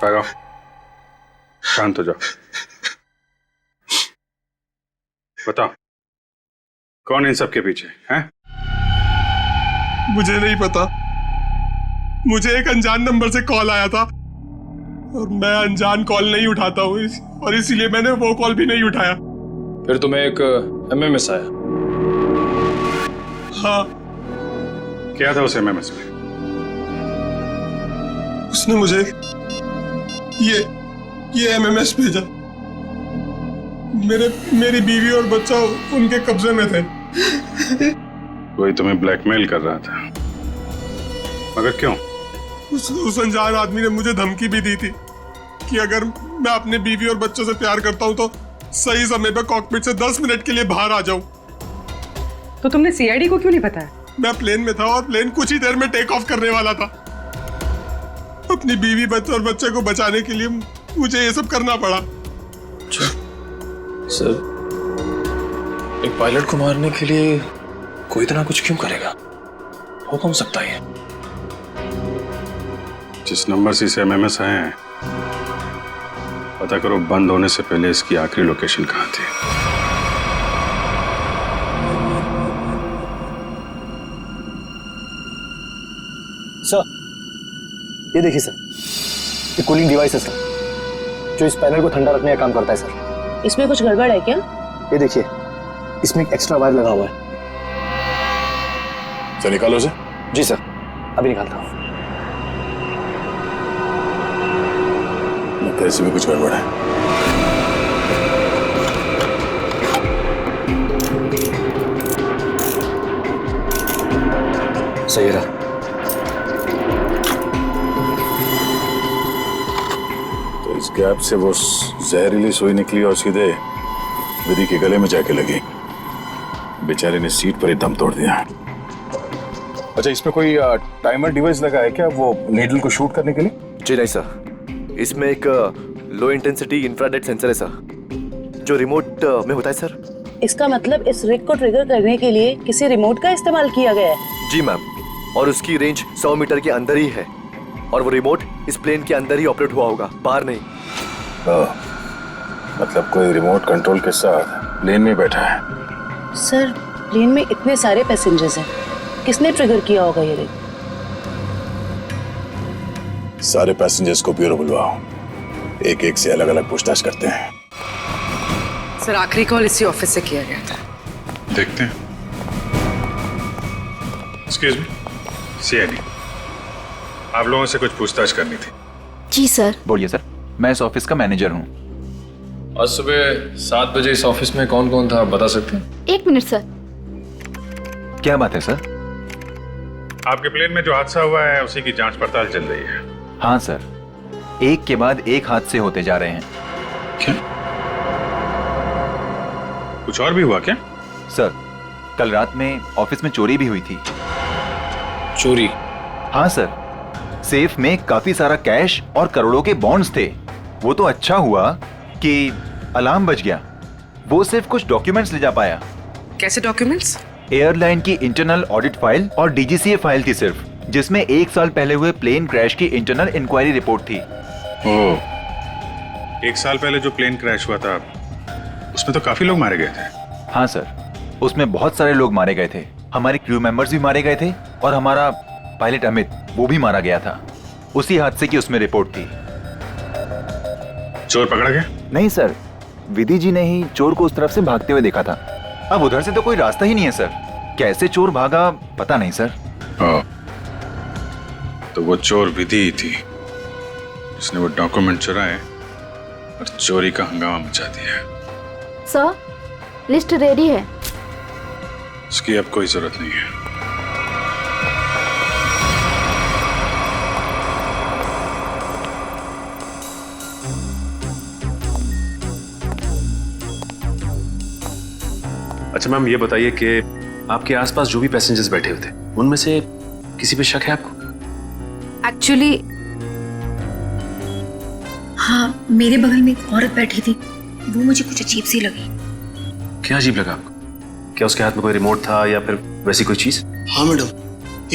राघव, शांत हो जाओ। बताओ, कौन इन सब के पीछे हैं? मुझे नहीं पता। मुझे एक अनजान नंबर से कॉल आया था और मैं अनजान कॉल नहीं उठाता हूँ और इसीलिए मैंने वो कॉल भी नहीं उठाया। फिर तुम्हें एक एमएमएस आया? हाँ। क्या था उस एमएमएस में? उसने मुझे ये एमएमएस भेजा। मेरी बीवी और बच्चा उनके कब्जे में थे। कोई तुम्हें ब्लैकमेल कर रहा था, मगर क्यों? उस अनजान आदमी ने मुझे धमकी भी दी थी कि अगर मैं अपने बीवी और बच्चों से प्यार करता हूं तो सही समय पर कॉकपिट से 10 मिनट के लिए बाहर आ जाऊं। तो तुमने सीआईडी को क्यों नहीं बताया? मैं प्लेन में था और प्लेन कुछ ही देर में टेक ऑफ करने वाला था। अपनी बीवी बच्चे और बच्चे को बचाने के लिए मुझे ये सब करना पड़ा। सर, एक पायलट को मारने के लिए कोई इतना कुछ क्यों करेगा? हो कौन सकता है? जिस नंबर से इसे एमएमएस आए हैं, पता करो बंद होने से पहले इसकी आखिरी लोकेशन कहाँ थी। सर, ये देखिए सर, ये कूलिंग डिवाइस है सर, जो इस पैनल को ठंडा रखने का काम करता है सर। इसमें कुछ गड़बड़ है क्या? ये देखिए, इसमें एक एक्स्ट्रा वायर लगा हुआ है। सर निकालो उसे। जी सर, अभी निकालता हूँ। लगता है इसमें कुछ गड़बड़ है। सही रहा। तो इस गैप से वो जहरीली सुई निकली और सीधे विधि के गले में जाके लगी। बेचारे ने सीट पर ही दम तोड़ दिया। अच्छा, इसमें कोई टाइमर डिवाइस लगा है क्या, वो नीडल को शूट करने के लिए? जी नहीं सर, इसमें एक लो इंटेंसिटी इंफ्रारेड सेंसर है सर, जो रिमोट में होता है सर। इसका मतलब इस रिग को ट्रिगर करने के लिए किसी रिमोट का इस्तेमाल किया गया है? जी मैम, और उसकी रेंज 100 मीटर के अंदर ही है और वो रिमोट इस प्लेन के अंदर ही ऑपरेट हुआ होगा, बाहर नहीं। मतलब कोई रिमोट कंट्रोल के साथ प्लेन में बैठा है। सर, प्लेन में इतने सारे पैसेंजर्स हैं, किसने ट्रिगर किया होगा ये रिग? सारे पैसेंजर्स को ब्यूरो बुलवाओ, एक एक से अलग अलग पूछताछ करते हैं। सर, आखिरी कॉल इसी ऑफिस से किया गया था। देखते हैं। एक्सक्यूज मी, सीआईडी, आप लोगों से कुछ पूछताछ करनी थी। जी सर। बोलिए सर, मैं इस ऑफिस का मैनेजर हूँ। आज सुबह 7 बजे इस ऑफिस में कौन कौन था, बता सकते हैं? 1 मिनट सर। क्या बात है सर? आपके प्लेन में जो हादसा हुआ है उसी की जांच पड़ताल चल रही है। हाँ सर, एक के बाद एक हादसे होते जा रहे हैं। क्या? कुछ और भी हुआ क्या? सर, कल रात में ऑफिस में चोरी भी हुई थी। चोरी? हाँ सर, सेफ में काफी सारा कैश और करोड़ों के बॉन्ड्स थे। वो तो अच्छा हुआ कि अलार्म बज गया। वो सिर्फ कुछ डॉक्यूमेंट्स ले जा पाया। कैसे डॉक्यूमेंट्स? एयरलाइन की इंटरनल ऑडिट फाइल और डीजीसीए फाइल थी सिर्फ, जिसमें 1 साल पहले हुए प्लेन क्रैश की इंटरनल इंक्वायरी रिपोर्ट थी। ओह, 1 साल पहले जो प्लेन क्रैश हुआ था उसमें तो काफी लोग मारे गए थे। हाँ सर, उसमें बहुत सारे लोग मारे गए थे। हमारे क्रू मेंबर्स भी मारे गए थे और हमारा पायलट अमित, वो भी मारा गया था। उसी हादसे की उसमें रिपोर्ट थी। चोर पकड़ा गया? नहीं सर, विधि जी ने ही चोर को उस तरफ से भागते हुए देखा था। अब उधर से तो कोई रास्ता ही नहीं है सर, कैसे चोर भागा पता नहीं सर। तो वो चोर विधि ही थी जिसने वो डॉक्यूमेंट चुराए और चोरी का हंगामा मचा दिया। सर, लिस्ट रेडी है। उसकी अब कोई जरूरत नहीं है। अच्छा मैम, ये बताइए कि आपके आसपास जो भी पैसेंजर्स बैठे हुए थे उनमें से किसी पे शक है आपको? एक्चुअली हाँ, मेरे बगल में एक औरत बैठी थी, वो मुझे कुछ अजीब सी लगी। क्या अजीब लगा आपको? क्या उसके हाथ में कोई रिमोट था या फिर वैसी कोई चीज? हाँ मैडम,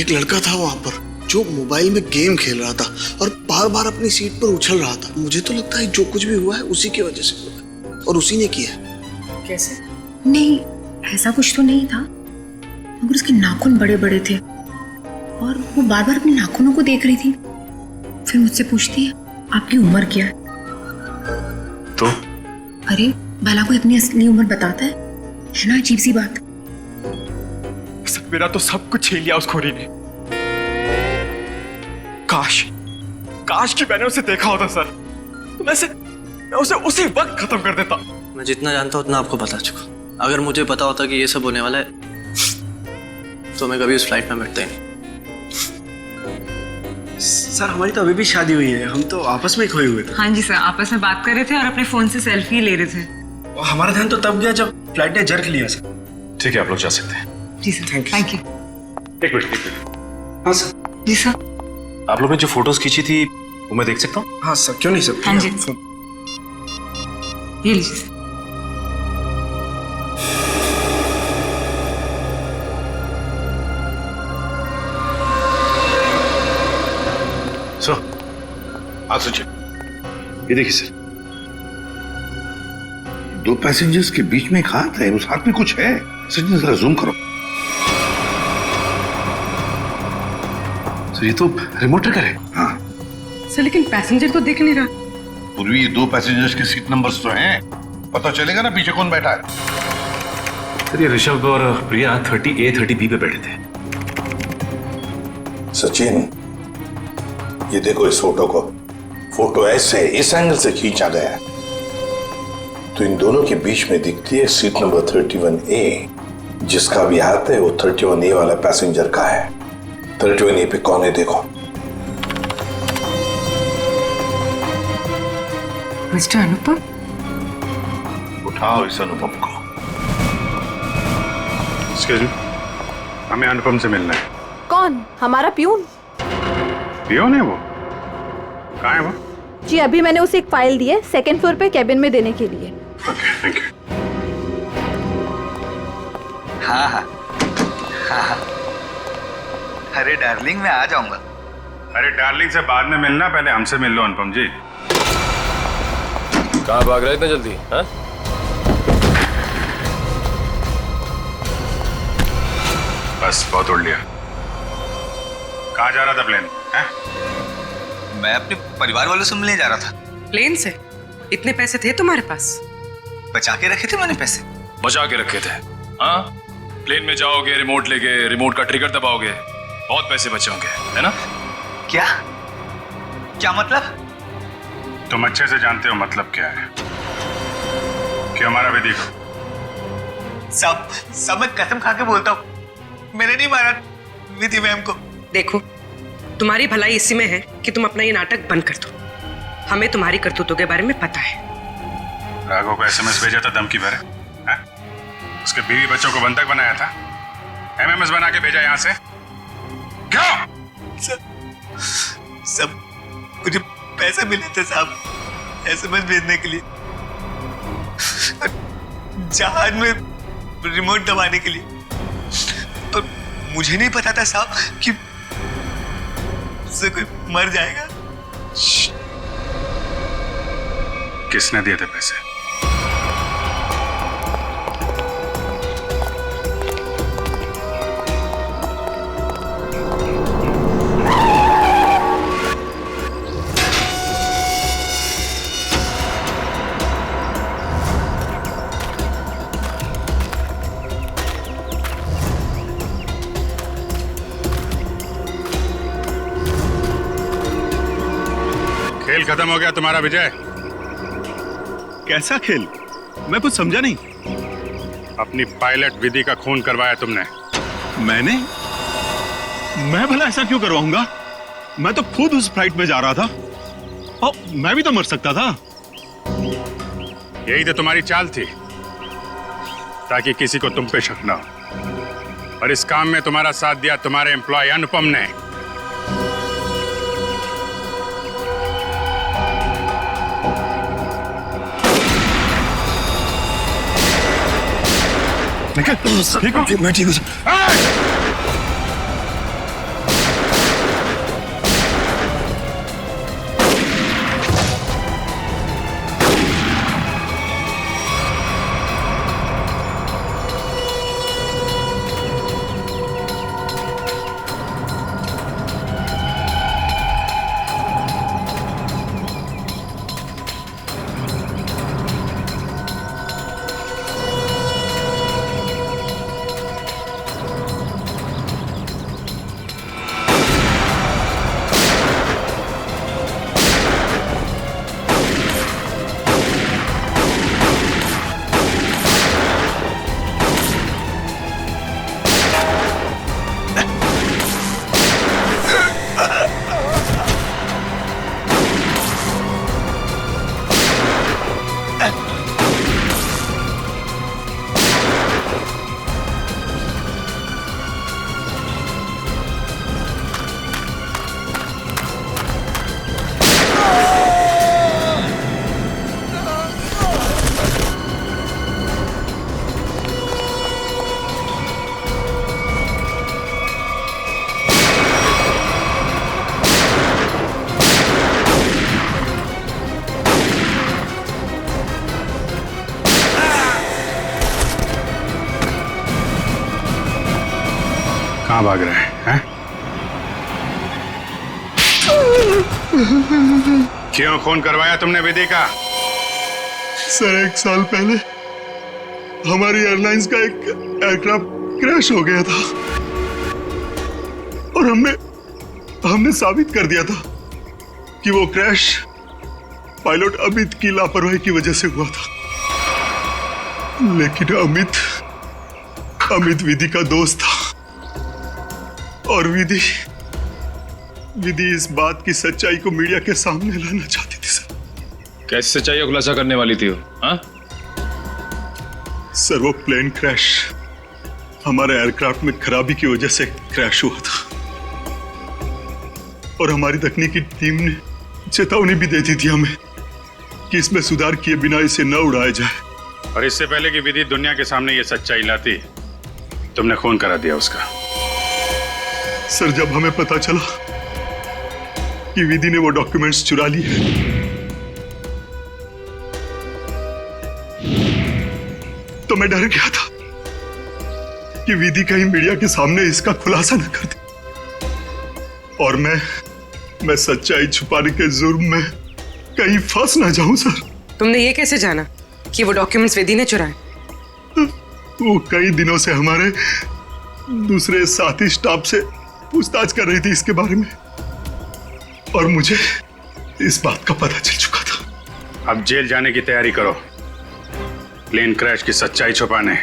एक लड़का था वहाँ पर जो मोबाइल में गेम खेल रहा था और बार बार अपनी सीट पर उछल रहा था। मुझे तो लगता है जो कुछ भी हुआ है उसी की वजह से हुआ है और उसी ने किया है। कैसे? नहीं, ऐसा कुछ तो नहीं था, मगर उसके नाखून बड़े बड़े थे और वो बार बार अपने नाखूनों को देख रही थी। फिर मुझसे पूछती है आपकी उम्र क्या है? तो अरे भला कोई अपनी असली उम्र बताता है ना? अजीब सी बात। मेरा तो सब कुछ छीन लिया उस खोरी ने। काश कि मैंने उसे देखा होता सर, तो मैं उसे उसी वक्त खत्म कर देता। मैं जितना जानता हूँ उतना आपको बता चुका। अगर मुझे पता होता कि ये सब होने वाला है तो मैं कभी उस फ्लाइट में बैठता ही नहीं। सर हमारी तो अभी भी शादी हुई है, हम तो आपस में ही खोए हुए थे। हाँ जी सर, आपस में बात कर रहे थे और अपने फोन से सेल्फी ले रहे थे। और हमारा ध्यान तो तब गया जब फ्लाइट ने जर्क लिया सर। ठीक है, आप लोग जा सकते हैं। जी सर, थैंक यू। एक मिनट। हाँ सर। जी सर। आप लोग ने जो फोटोज खींची थी वो मैं देख सकता हूँ? हाँ सर, क्यों नहीं सर। हाँ जी, ये लीजिए सर। हाँ सचिन, ये देखिए सर, दो पैसेंजर्स के बीच में एक हाथ है, उस हाथ में कुछ है। सचिन जरा जूम करो। सर ये तो रिमोट ट्रिगर है। हाँ सर लेकिन पैसेंजर तो दिख नहीं रहा। पूर्वी ये दो पैसेंजर्स के सीट नंबर्स तो हैं, पता चलेगा ना पीछे कौन बैठा है। सर ये ऋषभ और प्रिया 30A 30B पे बैठे थे। सचिन ये देखो इस फोटो को, फोटो ऐसे इस एंगल से खींचा गया है तो इन दोनों के बीच में दिखती है सीट नंबर 31A। जिसका भी हाथ है वो 31A वाला पैसेंजर का है। 31A पे कौन है देखो। मिस्टर अनुपम। उठाओ इस अनुपम को। एक्सक्यूज मी, हमें अनुपम से मिलना है। कौन? हमारा प्यून? पियोन है वो? कहाँ है वो? जी अभी मैंने उसे एक फाइल दी है 2nd फ्लोर पे कैबिन में देने के लिए। Okay, thank you. हाँ हाँ हाँ हाँ। अरे डार्लिंग मैं आ जाऊंगा। अरे डार्लिंग से बाद में मिलना, पहले हमसे मिल लो अनुपम जी। कहाँ भाग रहे इतना जल्दी? हाँ? बस बहुत उड़ लिया। कहाँ जा रहा था प्लेन? हैं? मैं अपने परिवार वालों से मिलने जा रहा था। प्लेन से? इतने पैसे थे तुम्हारे पास? बचा के रखे थे मैंने पैसे। बचा के रखे थे? हाँ, प्लेन में जाओगे, रिमोट लेके रिमोट का ट्रिगर दबाओगे, बहुत पैसे बचे होंगे, है ना? क्या क्या मतलब? तुम अच्छे से जानते हो मतलब क्या है। कि हमारा विधि को सब मैं कसम खा के बोलता हूँ, मैंने नहीं मारा विधि मैम को। देखो तुम्हारी भलाई इसी में है कि तुम अपना ये नाटक बंद कर दो। हमें तुम्हारी करतूतों के बारे में पता है। राघव को SMS भेजा था धमकी भरे, हैं? उसके बीवी बच्चों को बंधक बनाया था, MMS बना के भेजा यहाँ से। क्यों? सब मुझे पैसे मिले थे साहब SMS भेजने के लिए, जहाज में रिमोट दबाने के लिए। पर मुझे नहीं पता था साहब कि उससे कोई मर जाएगा। किसने दिए थे पैसे? खेल खत्म हो गया तुम्हारा विजय। कैसा खेल? मैं कुछ समझा नहीं। अपनी पायलट विधि का खून करवाया तुमने। मैंने? मैं भला ऐसा क्यों करवाऊंगा? मैं तो खुद उस फ्लाइट में जा रहा था और मैं भी तो मर सकता था। यही तो तुम्हारी चाल थी, ताकि किसी को तुम पे शक ना हो। और इस काम में तुम्हारा साथ दिया तुम्हारे एम्प्लॉय अनुपम ने। ठीक हो? मैं ठीक हूँ। कहाँ भाग रहे हैं? क्यों खून करवाया तुमने विधि का? सर 1 साल पहले हमारी एयरलाइंस का एक एयरक्राफ्ट क्रैश हो गया था और हमने साबित कर दिया था कि वो क्रैश पायलट अमित की लापरवाही की वजह से हुआ था। लेकिन अमित विधि का दोस्त था और विधि इस बात की सच्चाई को मीडिया के सामने लाना चाहती थी सर। कैसी सच्चाई का खुलासा करने वाली थी वो? हाँ? सर वो प्लेन क्रैश हमारे एयरक्राफ्ट में खराबी की वजह से क्रैश हुआ था और हमारी तकनीकी टीम ने चेतावनी भी दे दी थी हमें कि इसमें सुधार किए बिना इसे न उड़ाया जाए। और इससे पहले कि विधि दुनिया के सामने ये सच्चाई लाती, तुमने खून करा दिया उसका। सर जब हमें पता चला कि विधि ने वो डॉक्यूमेंट्स चुरा लिए तो मैं डर गया था कि विधि कहीं मीडिया के सामने इसका खुलासा न कर दे और मैं सच्चाई छुपाने के जुर्म में कहीं फंस ना जाऊं सर। तुमने ये कैसे जाना कि वो डॉक्यूमेंट्स विधि ने चुराए? वो कई दिनों से हमारे दूसरे साथी स्टाफ से पूछताछ कर रही थी इसके बारे में और मुझे इस बात का पता चल चुका था। अब जेल जाने की तैयारी करो, प्लेन क्रैश की सच्चाई छुपाने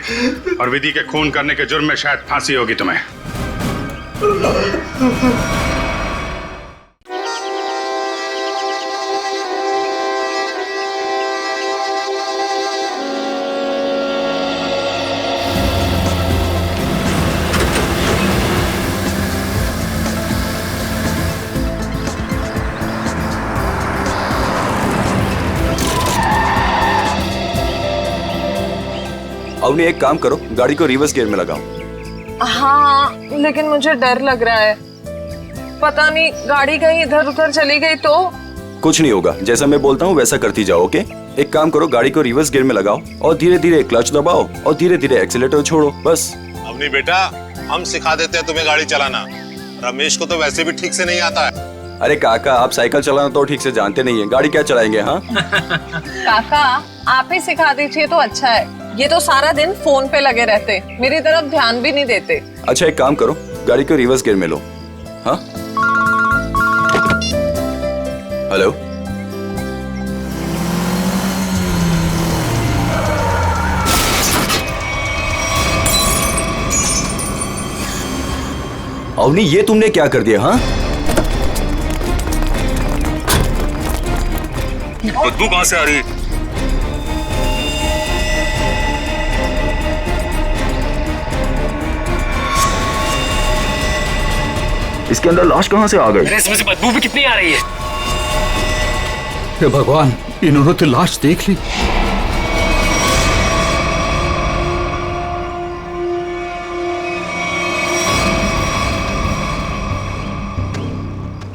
और विधि के खून करने के जुर्म में शायद फांसी होगी तुम्हें। अवनी एक काम करो, गाड़ी को रिवर्स गियर में लगाओ। हाँ लेकिन मुझे डर लग रहा है, पता नहीं गाड़ी कहीं इधर उधर चली गई तो। कुछ नहीं होगा, जैसा मैं बोलता हूँ वैसा करती जाओ। ओके एक काम करो, गाड़ी को रिवर्स गियर में लगाओ और धीरे धीरे क्लच दबाओ और धीरे धीरे एक्सीलेटर छोड़ो, बस। अवनी बेटा हम सिखा देते हैं तुम्हें गाड़ी चलाना, रमेश को तो वैसे भी ठीक से नहीं आता है। अरे काका आप साइकिल चलाना तो ठीक से जानते नहीं है, गाड़ी क्या चलाएंगे? हाँ काका आप ही सिखा दीजिए तो अच्छा है, ये तो सारा दिन फोन पे लगे रहते, मेरी तरफ ध्यान भी नहीं देते। अच्छा एक काम करो, गाड़ी को रिवर्स गियर में लो। हाँ हेलो अवनी ये तुमने क्या कर दिया? हाँ बदबू कहां से आ रही है? इसके अंदर लाश कहां से आ गई? इसमें से बदबू भी कितनी आ रही है? हे भगवान, इन्होंने तो लाश देख ली।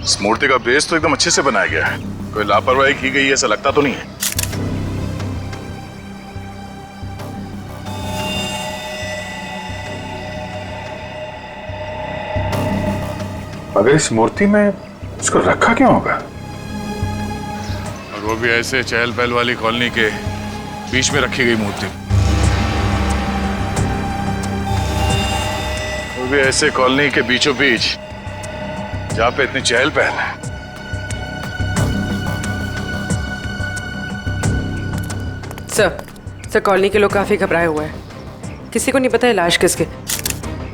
इस मूर्ति का बेस तो एकदम अच्छे से बनाया गया है, कोई लापरवाही की गई ऐसा लगता तो नहीं है। अगर इस मूर्ति में इसको रखा क्यों होगा? और वो भी ऐसे चहल पहल वाली कॉलोनी के बीच में रखी गई मूर्ति, वो भी ऐसे कॉलोनी के बीचों बीच जहां पे इतनी चहल पहल है। सर कॉलोनी के लोग काफी घबराए हुए हैं, किसी को नहीं पता है लाश किसके,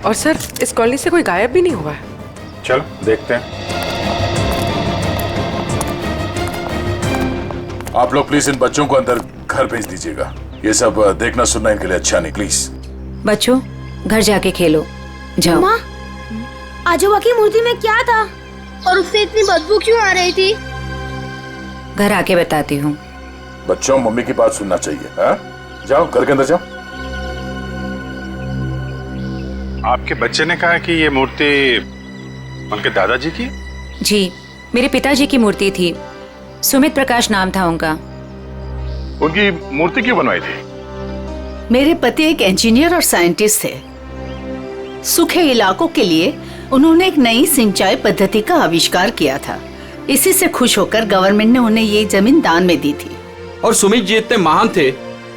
और सर इस कॉलोनी से कोई गायब भी नहीं हुआ है। चलो देखते हैं। आप लोग प्लीज इन बच्चों को अंदर घर भेज दीजिएगा, ये सब देखना सुनना इनके लिए अच्छा नहीं, प्लीज। बच्चों घर जाके खेलो, जाओ। माँ आजोबा की मूर्ति में क्या था और उससे इतनी बदबू क्यों आ रही थी? घर आके बताती हूँ। बच्चों मम्मी की बात सुनना चाहिए। हाँ? जाओ घर के अंदर जाओ। आपके बच्चे ने कहा कि ये मूर्ति उनके दादाजी की? जी मेरे पिताजी की मूर्ति थी, सुमित प्रकाश नाम था उनका। उनकी मूर्ति क्यों बनवाई थी? मेरे पति एक इंजीनियर और साइंटिस्ट थे, सूखे इलाकों के लिए उन्होंने एक नई सिंचाई पद्धति का आविष्कार किया था। इसी से खुश होकर गवर्नमेंट ने उन्हें ये जमीन दान में दी थी। और सुमित जी इतने महान थे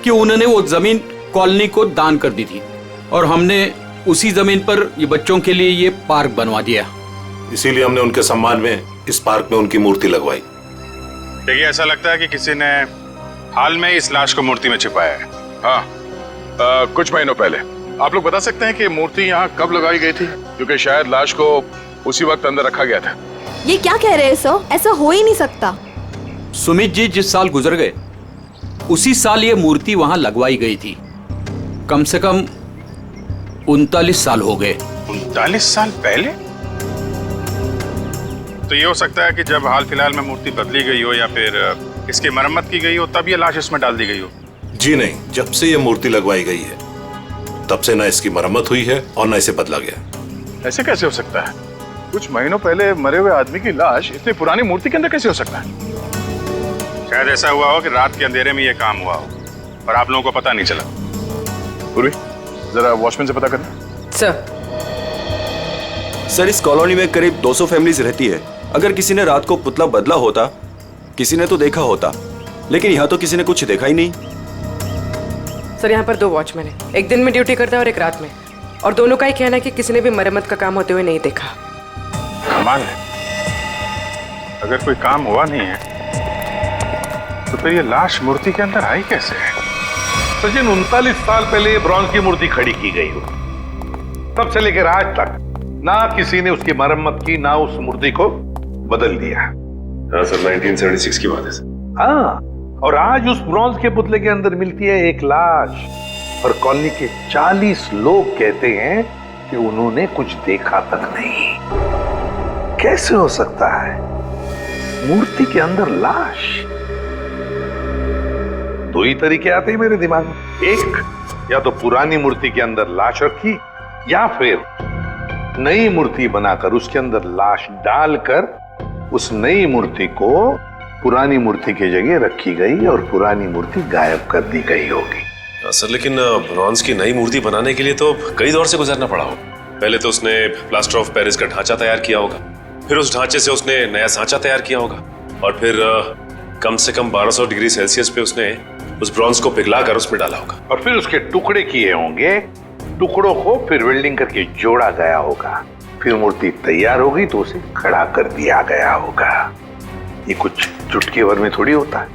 कि उन्होंने वो जमीन कॉलोनी को दान कर दी थी और हमने उसी जमीन पर ये बच्चों के लिए ये पार्क बनवा दिया। इसीलिए हमने उनके सम्मान में इस पार्क में उनकी मूर्ति लगवाई। देखिए, ऐसा लगता है कि किसी ने हाल में इस लाश को मूर्ति में छिपाया है। हाँ, कुछ महीनों पहले। आप लोग बता सकते हैं कि मूर्ति यहाँ कब लगाई गई थी? क्योंकि शायद लाश को उसी वक्त अंदर रखा गया था। ये क्या कह रहे हैं सर? ऐसा हो ही नहीं सकता। सुमित जी जिस साल गुजर गए उसी साल ये मूर्ति वहां लगवाई गई थी। कम से कम 39 साल हो गए। 39 साल पहले? तो ये हो सकता है कि जब हाल फिलहाल में मूर्ति बदली गई हो या फिर इसकी मरम्मत की गई हो तब ये लाश इसमें डाल दी गई हो। जी नहीं, जब से ये मूर्ति लगवाई गई है तब से ना इसकी मरम्मत हुई है और ना इसे बदला गया। ऐसे कैसे हो सकता है? कुछ महीनों पहले मरे हुए आदमी की लाश इतनी पुरानी मूर्ति के अंदर कैसे हो सकता है? शायद ऐसा हुआ हो कि रात के अंधेरे में ये काम हुआ हो और आप लोगों को पता नहीं चला। पूर्वी, जरा वॉचमैन से पता करना। सर, इस कॉलोनी में करीब 200 फैमिलीज रहती है। अगर किसी ने रात को पुतला बदला होता, किसी ने तो देखा होता, लेकिन यहाँ तो किसी ने कुछ देखा ही नहीं। सर, यहाँ पर 2 वॉचमैन हैं, एक दिन में ड्यूटी करता है और एक रात में, और दोनों का ही कहना है कि किसी ने भी मरम्मत का काम होते हुए नहीं देखा। कमाल है, अगर कोई काम हुआ नहीं है तो फिर ये लाश मूर्ति के अंदर आई कैसे है? सचिन, 39 साल पहले ये ब्रॉन्ज की मूर्ति खड़ी की गई हो, तब से लेकर आज तक ना किसी ने उसकी मरम्मत की, ना उस मूर्ति को बदल दिया। हाँ सर, 1976 की बात है सर। हाँ, और आज उस ब्रॉन्ज के पुतले के अंदर मिलती है एक लाश और कॉलोनी के 40 लोग कहते हैं कि उन्होंने कुछ देखा तक नहीं। कैसे हो सकता है मूर्ति के अंदर लाश? 2 ही तरीके आते हैं मेरे दिमाग में। एक, या तो पुरानी मूर्ति के अंदर लाश रखी, या फिर नई मूर्ति बनाकर उसके अंदर लाश डालकर उस नई मूर्ति को पुरानी मूर्ति की जगह रखी गई और पुरानी मूर्ति गायब कर दी गई होगी। सर, लेकिन ब्रॉन्ज की नई मूर्ति बनाने के लिए तो कई दौर से गुजरना पड़ा होगा। पहले तो उसने प्लास्टर ऑफ पेरिस का ढांचा तैयार किया होगा, फिर उस ढांचे से उसने नया सांचा तैयार किया होगा, और फिर कम से कम 1200 डिग्री सेल्सियस पे उसने उस ब्रॉन्ज को पिघलाकर उसमें डाला होगा, और फिर उसके टुकड़े किए होंगे। टुकड़ों को फिर वेल्डिंग करके जोड़ा गया होगा, फिर मूर्ति तैयार होगी तो उसे खड़ा कर दिया गया होगा। ये कुछ चुटकी भर में थोड़ी होता है,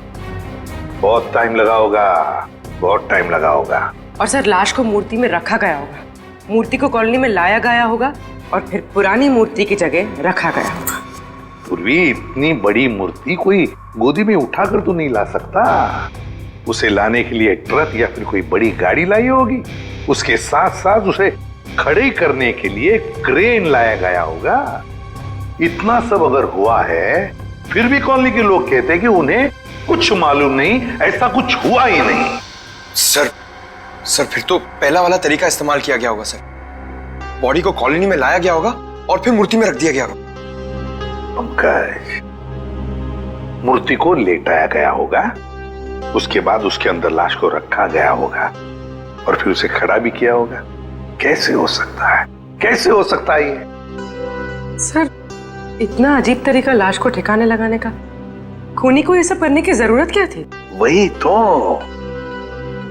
बहुत टाइम लगा होगा, बहुत टाइम लगा होगा। और सर, लाश को मूर्ति में रखा गया होगा, मूर्ति को कॉलोनी में लाया गया होगा और फिर पुरानी मूर्ति की जगह रखा गया होगा। पूर्वी, इतनी बड़ी मूर्ति कोई गोदी में उठाकर तो नहीं ला सकता। उसे लाने के लिए ट्रक या फिर कोई बड़ी गाड़ी लाई होगी। उसके साथ साथ उसे खड़े करने के लिए क्रेन लाया गया होगा। इतना सब अगर हुआ है, फिर भी कॉलोनी के लोग कहते हैं कि उन्हें कुछ मालूम नहीं, ऐसा कुछ हुआ ही नहीं। सर फिर तो पहला वाला तरीका इस्तेमाल किया गया होगा सर। बॉडी को कॉलोनी में लाया गया होगा और फिर मूर्ति में रख दिया गया होगा। पंकज, मूर्ति को लेटाया गया होगा, उसके बाद उसके अंदर लाश को रखा गया होगा और फिर उसे खड़ा भी किया होगा। कैसे हो सकता है? कैसे हो सकता है ये? सर, इतना अजीब तरीका लाश को ठिकाने लगाने का, खूनी को ये सब करने की जरूरत क्या थी? वही तो,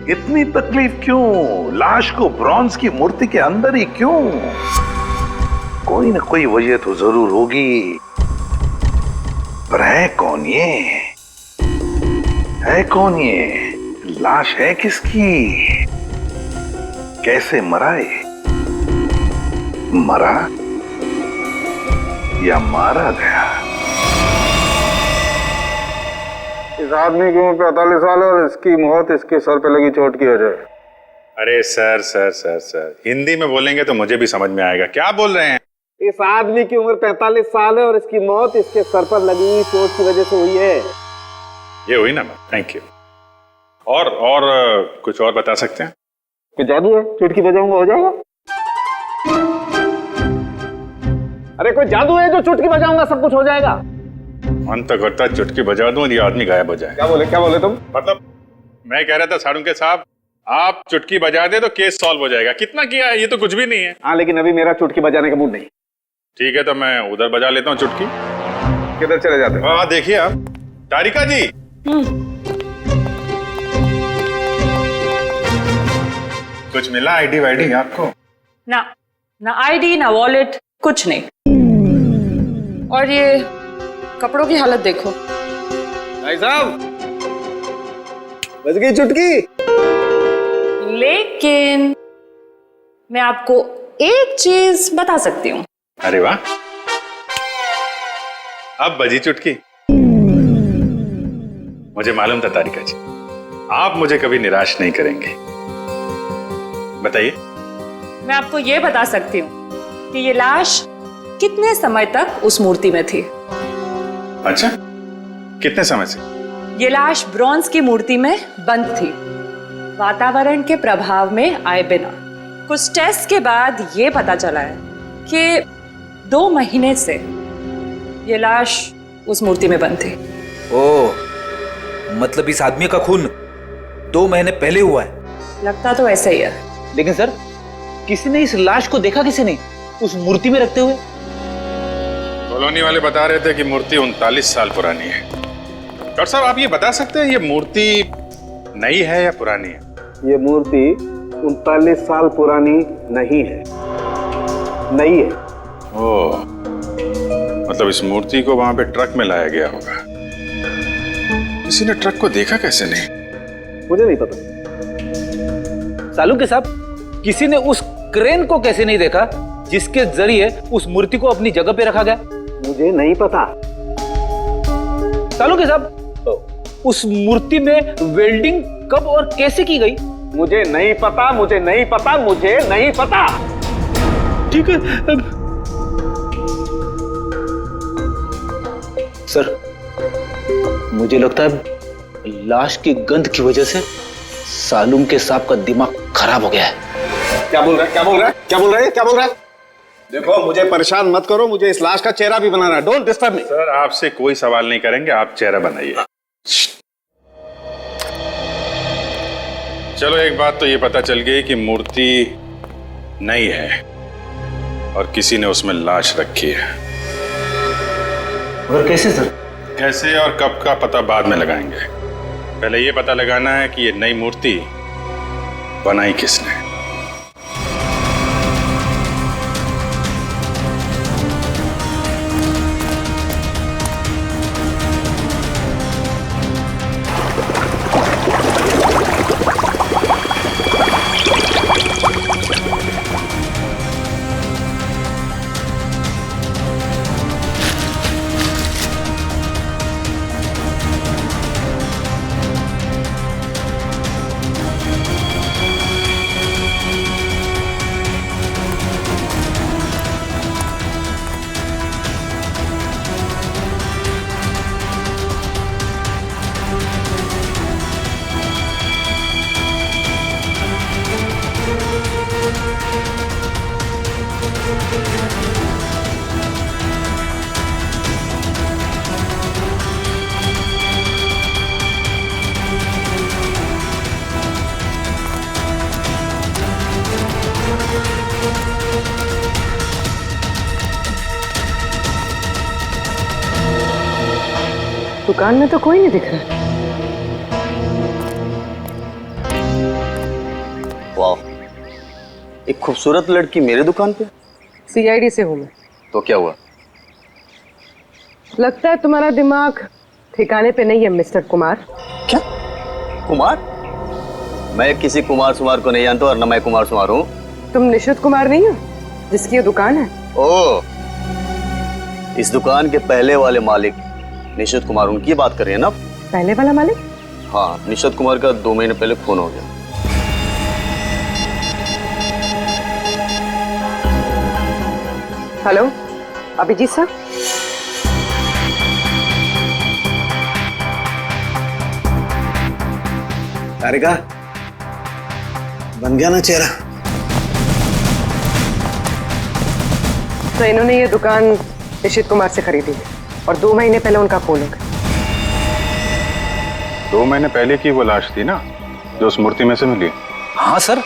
इतनी तकलीफ क्यों? लाश को ब्रॉन्ज की मूर्ति के अंदर ही क्यों? कोई ना कोई वजह तो जरूर होगी, पर है कौन ये? है कौन ये? लाश है किसकी? कैसे मरा ये? मरा या मारा गया? इस आदमी की उम्र 45 साल है और इसकी मौत इसके सर पे लगी चोट की वजह है। अरे sir sir sir sir, Hindi में बोलेंगे तो मुझे भी समझ में आएगा। क्या बोल रहे हैं? इस आदमी की उम्र 45 साल है और इसकी मौत इसके सर पर लगी हुई चोट की वजह से हुई है। ये हुई ना? Thank you. और कुछ और बता सकते हैं? कोई जादू है? चुटकी बजाऊंगा हो जाएगा? अरे कोई जादू है जो चुटकी बजाऊंगा सब कुछ हो जाएगा? मन तो करता है चुटकी बजा दूं और ये आदमी गायब हो जाए। क्या बोले तुम? मतलब मैं कह रहा था साड़ुंके साहब, आप चुटकी बजा दे तो केस सॉल्व हो जाएगा। कितना किया है, ये तो कुछ भी नहीं है। हाँ, लेकिन अभी मेरा चुटकी बजाने का मूड नहीं। ठीक है, तो मैं उधर बजा लेता हूँ चुटकी। किधर चले जाते हो? हाँ देखिए आप, तारिका जी। कुछ मिला आईडी वाईडी आपको? ना आईडी ना वॉलेट, कुछ नहीं। और ये कपड़ों की हालत देखो। भाई साहब, बज गई चुटकी। लेकिन मैं आपको एक चीज बता सकती हूँ। अरे वाह, अब बजी चुटकी। मुझे मालूम था तारिका जी, आप मुझे कभी निराश नहीं करेंगे। बताइए। मैं आपको ये बता सकती हूँ कि ये लाश कितने समय तक उस मूर्ति में थी। अच्छा, कितने समय से? ये लाश ब्रॉन्ज की मूर्ति में बंद थी, वातावरण के प्रभाव में आए बिना। कुछ टेस्ट के बाद ये पता चला है कि 2 महीने से ये लाश उस मूर्ति में बंद थी। ओह, मतलब इस आदमी का खून 2 महीने पहले हुआ है। लगता तो ऐसा ही है। लेकिन सर, किसी ने इस लाश को देखा किसी ने उस मूर्ति में रखते हुए? कॉलोनी वाले बता रहे थे कि मूर्ति 39 साल पुरानी है। डॉक्टर साहब, आप ये बता सकते हैं ये मूर्ति नई है या पुरानी है? ये मूर्ति 39 साल पुरानी नहीं है, नई है। ओह, मतलब इस मूर्ति को वहां पे ट्रक में लाया गया होगा। किसी ने ट्रक को देखा कैसे नहीं? मुझे नहीं पता। सालू के साहब, किसी ने उस क्रेन को कैसे नहीं देखा जिसके जरिए उस मूर्ति को अपनी जगह पे रखा गया? मुझे नहीं पता। सालू के साहब, उस मूर्ति में वेल्डिंग कब और कैसे की गई? मुझे नहीं पता, मुझे नहीं पता, मुझे नहीं पता। ठीक है सर, मुझे लगता है लाश की गंध की वजह से सालूम के साहब का दिमाग खराब हो गया है। क्या बोल रहा है? क्या बोल रहा है? क्या बोल रहा है? क्या बोल रहा है? देखो, मुझे परेशान मत करो, मुझे इस लाश का चेहरा भी बनाना है। Don't disturb me. सर, आपसे कोई सवाल नहीं करेंगे, आप चेहरा बनाइए। चलो, एक बात तो ये पता चल गई कि मूर्ति नई है और किसी ने उसमें लाश रखी है। मगर कैसे सर? कैसे और कब का पता बाद में लगाएंगे। पहले ये पता लगाना है कि ये नई मूर्ति बनाई किसने। दुकान में तो कोई नहीं दिख रहा। वाह, एक खूबसूरत लड़की मेरे दुकान पे। सीआईडी से हूँ मैं। तो क्या हुआ? लगता है तुम्हारा दिमाग ठिकाने पे नहीं है मिस्टर कुमार। क्या? कुमार? मैं किसी कुमार सुमार को नहीं जानता और न मैं कुमार सुमार हूँ। तुम निशुत कुमार नहीं हो जिसकी ये दुकान है? ओह, इस दुकान के पहले वाले मालिक निशुत कुमार, उनकी बात कर रहे हैं ना? पहले वाला मालिक? हाँ, निशुत कुमार का 2 महीने पहले खून हो गया। हेलो, अभिजीत साहब। तारिका, बन गया ना चेहरा? तो इन्होंने ये दुकान निशित कुमार से खरीदी है और 2 महीने पहले उनका खून हो गया। 2 महीने पहले की वो लाश थी ना जो उस मूर्ति में से मिली? हाँ सर,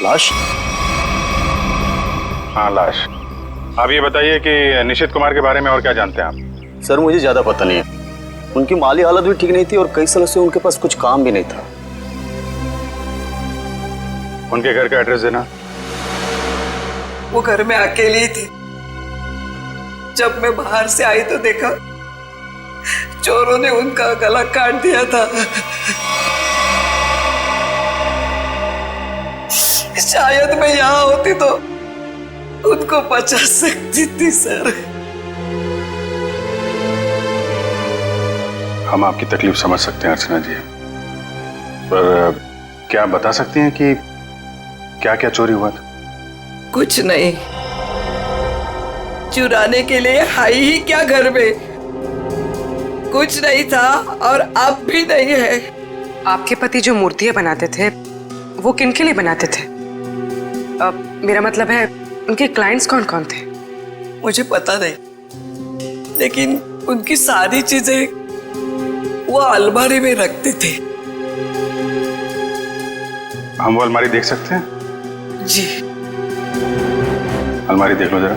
लाश। हाँ लाश। आप ये बताइए कि निशित कुमार के बारे में और क्या जानते हैं आप? सर मुझे ज्यादा पता नहीं है। उनकी माली हालत भी ठीक नहीं थी और कई सालों से उनके पास कुछ काम भी नहीं था। उनके घर का एड्रेस देना। वो घर में अकेले ही थे। जब मैं बाहर से आई तो देखा चोरों ने उनका गला काट दिया था। शायद मैं यहाँ होती तो उनको बचा सकती थी सर। हम आपकी तकलीफ समझ सकते हैं अर्चना जी, पर क्या आप बता सकती हैं कि क्या क्या चोरी हुआ था? कुछ नहीं, चुराने के लिए है ही क्या घर में? कुछ नहीं था और अब भी नहीं है। आपके पति जो मूर्तियां बनाते थे वो किनके लिए बनाते थे? मेरा मतलब है उनके क्लाइंट्स कौन कौन थे? मुझे पता नहीं, लेकिन उनकी सारी चीजें वो अलमारी में रखते थे। हम वो अलमारी देख सकते हैं? जी। अलमारी देख लो जरा।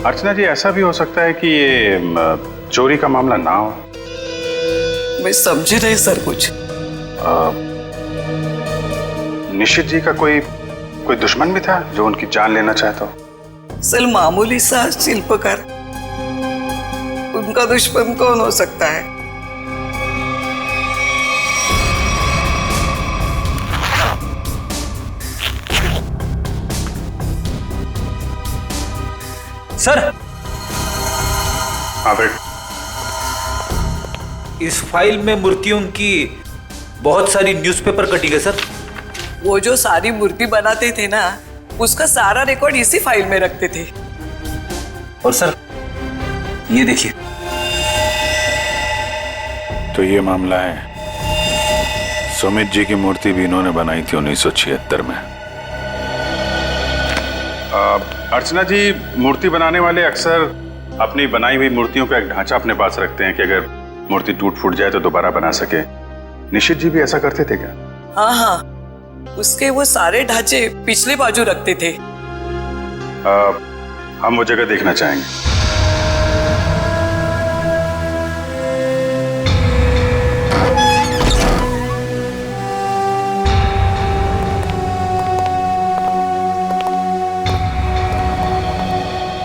अर्चना जी, ऐसा भी हो सकता है कि ये चोरी का मामला ना हो। मैं समझी नहीं सर कुछ। निशित जी का कोई दुश्मन भी था जो उनकी जान लेना चाहता हो? सर मामूली सा शिल्पकार, उनका दुश्मन कौन हो सकता है? सर। हाँ बेट। इस फाइल में मूर्तियों की बहुत सारी न्यूज़पेपर कटी है सर। वो जो सारी मूर्ति बनाते थे ना, उसका सारा रिकॉर्ड इसी फाइल में रखते थे। और सर ये देखिए। तो ये मामला है, सुमित जी की मूर्ति भी इन्होंने बनाई थी 1976 में। अर्चना जी, मूर्ति बनाने वाले अक्सर अपनी बनाई हुई मूर्तियों का एक ढांचा अपने पास रखते हैं कि अगर मूर्ति टूट फूट जाए तो दोबारा बना सके। निशित जी भी ऐसा करते थे क्या? हाँ हाँ, उसके वो सारे ढांचे पिछले बाजू रखते थे। हम वो जगह देखना चाहेंगे।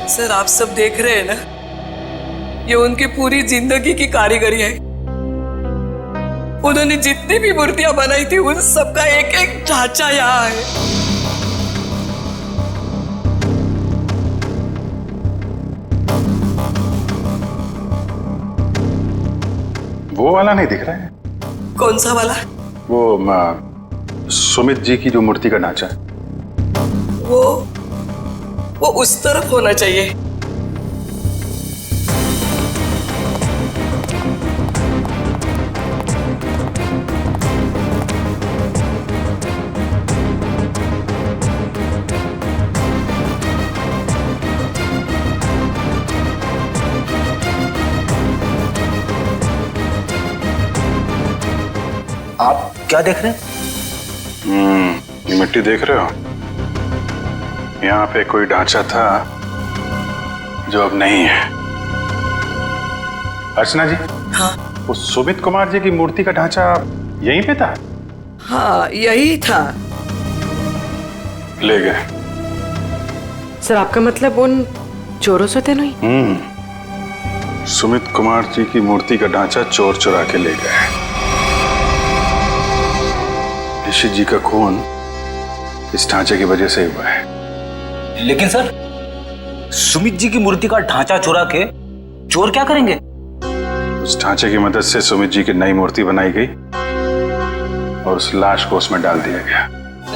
सर आप सब देख रहे हैं ना, ये उनकी पूरी जिंदगी की कारीगरी है। उन्होंने जितनी भी मूर्तियां बनाई थी उन सबका एक एक ढांचा यहाँ है। वो वाला नहीं दिख रहा है? कौन सा वाला? वो सुमित जी की जो मूर्ति का ढांचा है। वो उस तरफ होना चाहिए। आप क्या देख रहे हैं? ये मिट्टी देख रहे हो? यहाँ पे कोई ढांचा था जो अब नहीं है। अर्चना जी। हाँ। वो सुमित कुमार जी की मूर्ति का ढांचा यहीं पे था? हाँ यही था। ले गए। सर आपका मतलब उन चोरों से थे नहीं? सुमित कुमार जी की मूर्ति का ढांचा चोर चुरा के ले गए। निशित जी का खून इस ढांचे की वजह से हुआ है। लेकिन सर, सुमित जी की मूर्ति का ढांचा चुरा के चोर क्या करेंगे? उस ढांचे की मदद से सुमित जी की नई मूर्ति बनाई गई और उस लाश को उसमें डाल दिया गया।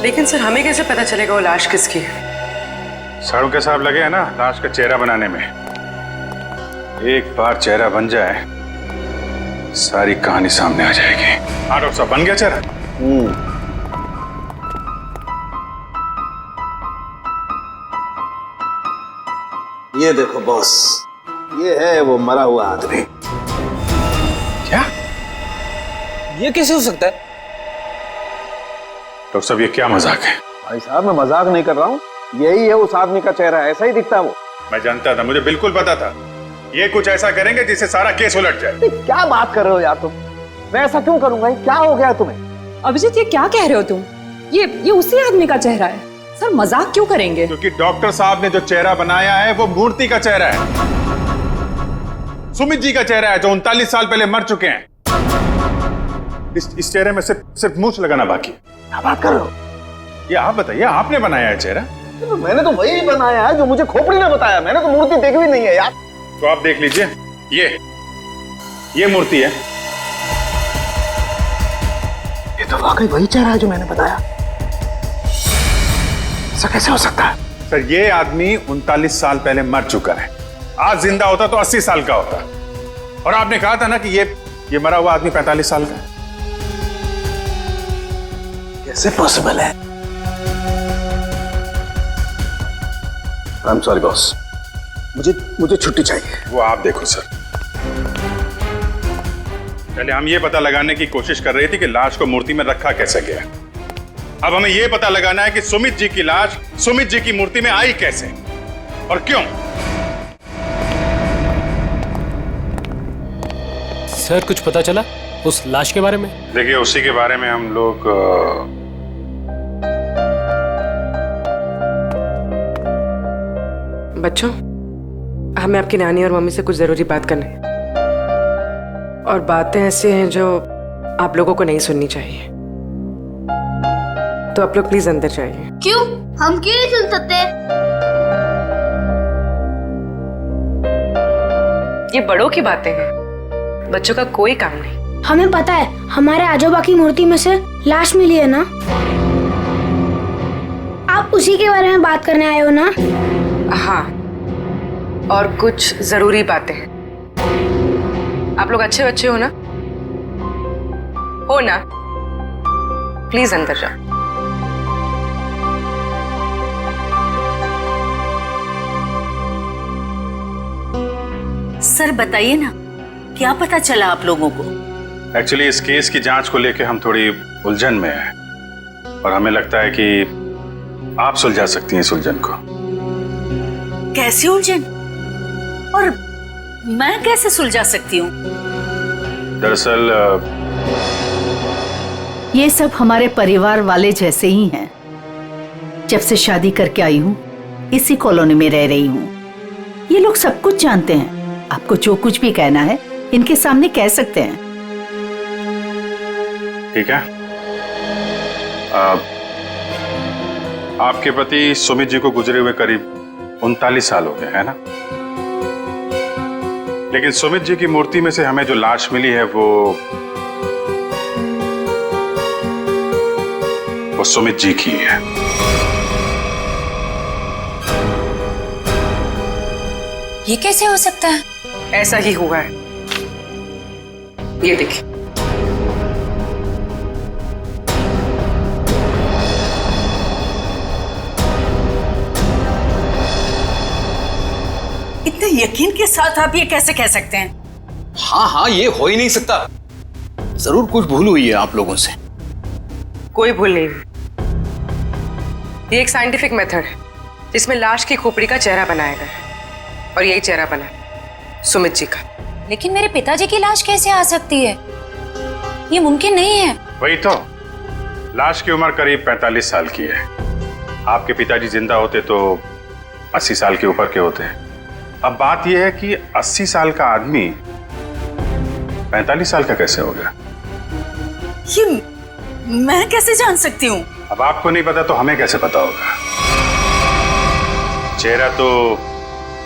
लेकिन सर हमें कैसे पता चलेगा वो लाश किसकी है? साड़ू के साहब लगे हैं ना लाश का चेहरा बनाने में। एक बार चेहरा बन जाए सारी कहानी सामने आ जाएगी। हाँ डॉक्टर साहब, बन गया चेहरा? ये देखो बॉस, ये है वो मरा हुआ आदमी। क्या? ये कैसे हो सकता है? डॉक्टर साहब ये क्या मजाक है? भाई साहब मैं मजाक नहीं कर रहा हूँ, यही है उस आदमी का चेहरा, ऐसा ही दिखता है वो। मैं जानता था, मुझे बिल्कुल पता था ये कुछ ऐसा करेंगे जिससे सारा केस उलट जाए। क्या बात कर रहे हो यार तुम? मैं ऐसा क्यों करूंगा? क्या हो गया तुम्हें? अभिजीत ये क्या कह रहे हो तुम? ये उसी आदमी का चेहरा है। सर मजाक क्यों करेंगे? क्योंकि डॉक्टर साहब ने जो चेहरा बनाया है वो मूर्ति का चेहरा है, सुमित जी का चेहरा है जो 39 साल पहले मर चुके हैं। इस चेहरे में सिर्फ मूंछ लगाना बाकी। क्या बात कर रहे हो? ये आप बताइए, आपने बनाया है चेहरा? तो मैंने तो वही बनाया है जो मुझे खोपड़ी ने बताया, मैंने तो मूर्ति देखी भी नहीं है यार। तो आप देख लीजिए, ये मूर्ति है। ये तो वाकई वही चेहरा है जो मैंने बताया। ऐसा कैसे हो सकता है? सर ये आदमी 39 साल पहले मर चुका है, आज जिंदा होता तो 80 साल का होता। और आपने कहा था ना कि ये मरा हुआ आदमी 45 साल का है। कैसे पॉसिबल है? आई एम सॉरी बॉस, मुझे छुट्टी चाहिए। वो आप देखो सर, पहले हम ये पता लगाने की कोशिश कर रहे थे कि लाश को मूर्ति में रखा कैसे गया। अब हमें ये पता लगाना है कि सुमित जी की लाश सुमित जी की मूर्ति में आई कैसे और क्यों। सर कुछ पता चला उस लाश के बारे में? देखिए उसी के बारे में हम लोग बच्चों, हमें आपकी नानी और मम्मी से कुछ जरूरी बात करनी है, और बातें ऐसी हैं जो आप लोगों को नहीं सुननी चाहिए। तो आप लोग प्लीज अंदर जाइए। क्यों? हम क्यों नहीं सुन सकते? ये बड़ों की बातें हैं, बच्चों का कोई काम नहीं। हमें पता है, हमारे आजोबा की मूर्ति में से लाश मिली है ना। आप उसी के बारे में बात करने आए हो ना? हाँ, और कुछ जरूरी बातें हैं। आप लोग अच्छे बच्चे हो ना? हो ना? प्लीज अंदर जाओ। सर बताइए ना, क्या पता चला आप लोगों को? एक्चुअली इस केस की जांच को लेकर हम थोड़ी उलझन में हैं और हमें लगता है कि आप सुलझा सकती हैं इस उलझन को। कैसी उलझन? और मैं कैसे सुलझा सकती हूँ? दरअसल ये सब हमारे परिवार वाले जैसे ही हैं। जब से शादी करके आई हूँ इसी कॉलोनी में रह रही हूँ। ये लोग सब कुछ जानते हैं। आपको जो कुछ भी कहना है इनके सामने कह सकते हैं। ठीक है, आपके पति सुमित जी को गुजरे हुए करीब 39 साल हो गए है ना? लेकिन सुमित जी की मूर्ति में से हमें जो लाश मिली है वो सुमित जी की है। ये कैसे हो सकता है? ऐसा ही हुआ है, ये देखिए। इतने यकीन के साथ आप ये कैसे कह सकते हैं? हाँ ये हो ही नहीं सकता। जरूर कुछ भूल हुई है आप लोगों से। कोई भूल नहीं हुई। ये एक साइंटिफिक मेथड है जिसमें लाश की खोपड़ी का चेहरा बनाया गया है, और यही चेहरा बना है सुमित जी का। लेकिन मेरे पिताजी की लाश कैसे आ सकती है? ये मुमकिन नहीं है। वही तो, लाश की उम्र करीब 45 साल की है। आपके पिताजी जिंदा होते तो 80 साल के ऊपर के होते हैं। अब बात यह है कि 80 साल का आदमी 45 साल का कैसे हो गया? ये मैं कैसे जान सकती हूँ? अब आपको नहीं पता तो हमें कैसे पता होगा? चेहरा तो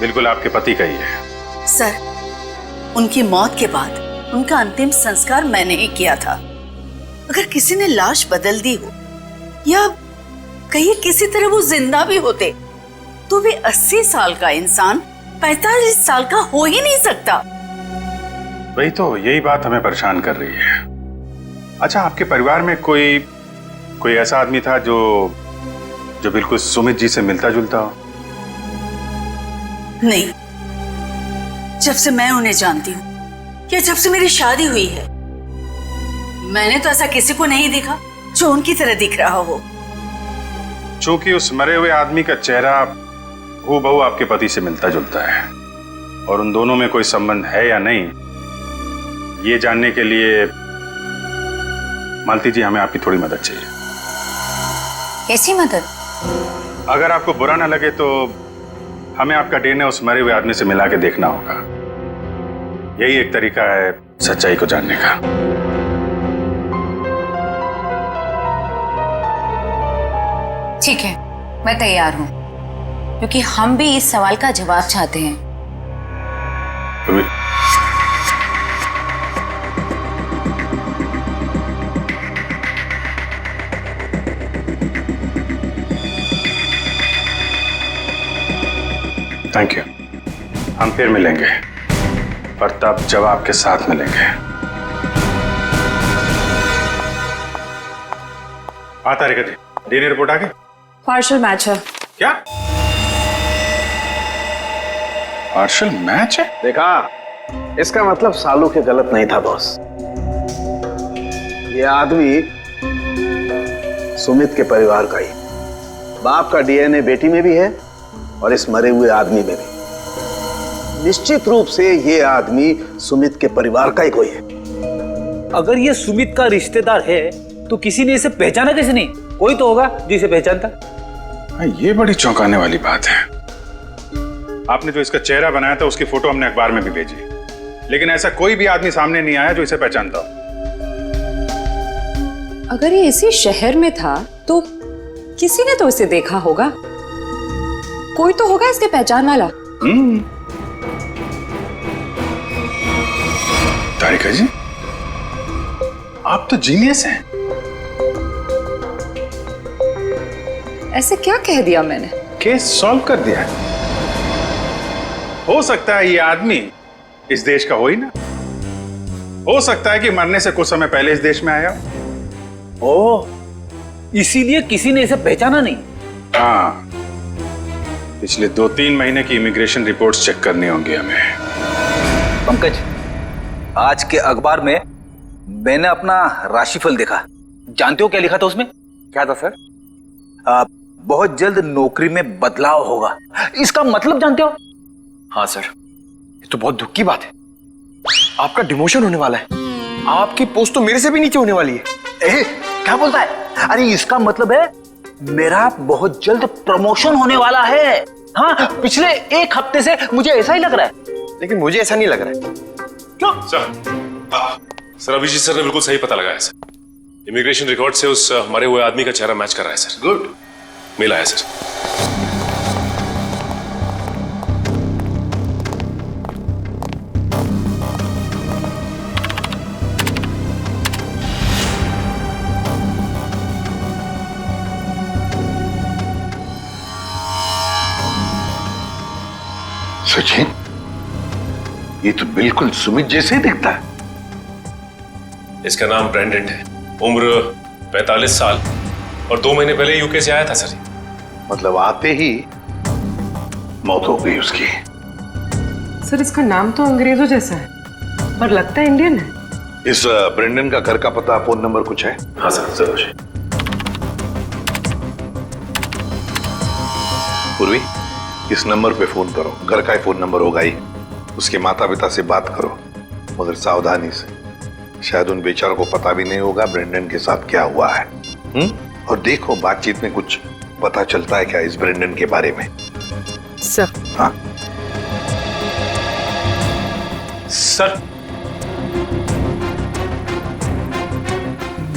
बिल्कुल आपके पति का ही है। सर, उनकी मौत के बाद उनका अंतिम संस्कार मैंने ही किया था। अगर किसी ने लाश बदल दी हो या कहीं किसी तरह वो जिंदा भी होते तो वे 80 साल का इंसान 45 साल का हो ही नहीं सकता। वही तो, यही बात हमें परेशान कर रही है। अच्छा, आपके परिवार में कोई ऐसा आदमी था जो बिल्कुल सुमित जी से मिलता जुलता हो? नहीं, जब से मैं उन्हें जानती हूँ या जब से मेरी शादी हुई है मैंने तो ऐसा किसी को नहीं देखा जो उनकी तरह दिख रहा हो। चूंकि उस मरे हुए आदमी का चेहरा हूबहू आपके पति से मिलता जुलता है और उन दोनों में कोई संबंध है या नहीं, ये जानने के लिए मालती जी हमें आपकी थोड़ी मदद चाहिए। कैसी मदद? अगर आपको बुरा ना लगे तो हमें आपका डीएनए उस मरे हुए आदमी से मिला के देखना होगा। यही एक तरीका है सच्चाई को जानने का। ठीक है, मैं तैयार हूं, क्योंकि हम भी इस सवाल का जवाब चाहते हैं। Thank you. हम फिर मिलेंगे, पर तब जब आपके साथ मिलेंगे। आता रेखा जी, डीएनए रिपोर्ट आ गई? पार्शियल मैच है। क्या पार्शियल मैच है? देखा, इसका मतलब सालू के गलत नहीं था बॉस। ये आदमी सुमित के परिवार का ही। बाप का डीएनए बेटी में भी है और इस मरे हुए आदमी में भी। निश्चित रूप से ये आदमी सुमित के परिवार का ही कोई है। अगर ये सुमित का रिश्तेदार है तो किसी ने इसे पहचाना कैसे नहीं? कोई तो होगा जिसे पहचानता। ये बड़ी चौंकाने वाली बात है। आपने जो इसका चेहरा बनाया था उसकी फोटो हमने अखबार में भी भेजी, लेकिन ऐसा कोई भी आदमी सामने नहीं आया जो इसे पहचानता हो। अगर ये इसी शहर में था तो किसी ने तो इसे देखा होगा। कोई तो होगा इसके पहचान वाला। तारिका जी, आप तो जीनियस हैं। ऐसे क्या कह दिया मैंने? केस सॉल्व कर दिया। हो सकता है ये आदमी इस देश का हो ही ना। हो सकता है कि मरने से कुछ समय पहले इस देश में आया हो। ओह, इसीलिए किसी ने इसे पहचाना नहीं। हाँ, पिछले 2-3 महीने की इमिग्रेशन रिपोर्ट्स चेक करनी होंगी हमें। पंकज, आज के अखबार में मैंने अपना राशिफल देखा। जानते हो क्या लिखा था उसमें? क्या था सर? बहुत जल्द नौकरी में बदलाव होगा। इसका मतलब जानते हो? हाँ सर, ये तो बहुत दुख की बात है। आपका डिमोशन होने वाला है। आपकी पोस्ट तो मेरे से भी नीचे होने वाली है। क्या बोलता है? अरे इसका मतलब है मेरा बहुत जल्द प्रमोशन होने वाला है। हाँ, पिछले 1 हफ्ते से मुझे ऐसा ही लग रहा है। लेकिन मुझे ऐसा नहीं लग रहा है। क्यों? सर अभिजीत सर ने बिल्कुल सही पता लगाया सर। इमिग्रेशन रिकॉर्ड से उस मरे हुए आदमी का चेहरा मैच कर रहा है सर। गुड, मिला है सर। सचिन, ये तो बिल्कुल सुमित जैसे ही दिखता है। इसका नाम ब्रेंडन है, उम्र 45 साल और 2 महीने पहले यूके से आया था सर। मतलब आते ही मौत हो गई उसकी। सर इसका नाम तो अंग्रेजों जैसा है पर लगता है इंडियन है। इस ब्रेंडन का घर का पता, फोन नंबर कुछ है? हाँ सर, जरूर। पूर्वी, इस नंबर पे फोन करो। घर का ही फोन नंबर होगा ही। उसके माता पिता से बात करो, मगर सावधानी से। शायद उन बेचारों को पता भी नहीं होगा ब्रेंडन के साथ क्या हुआ है। और देखो बातचीत में कुछ पता चलता है क्या इस ब्रेंडन के बारे में। सर। हाँ सर,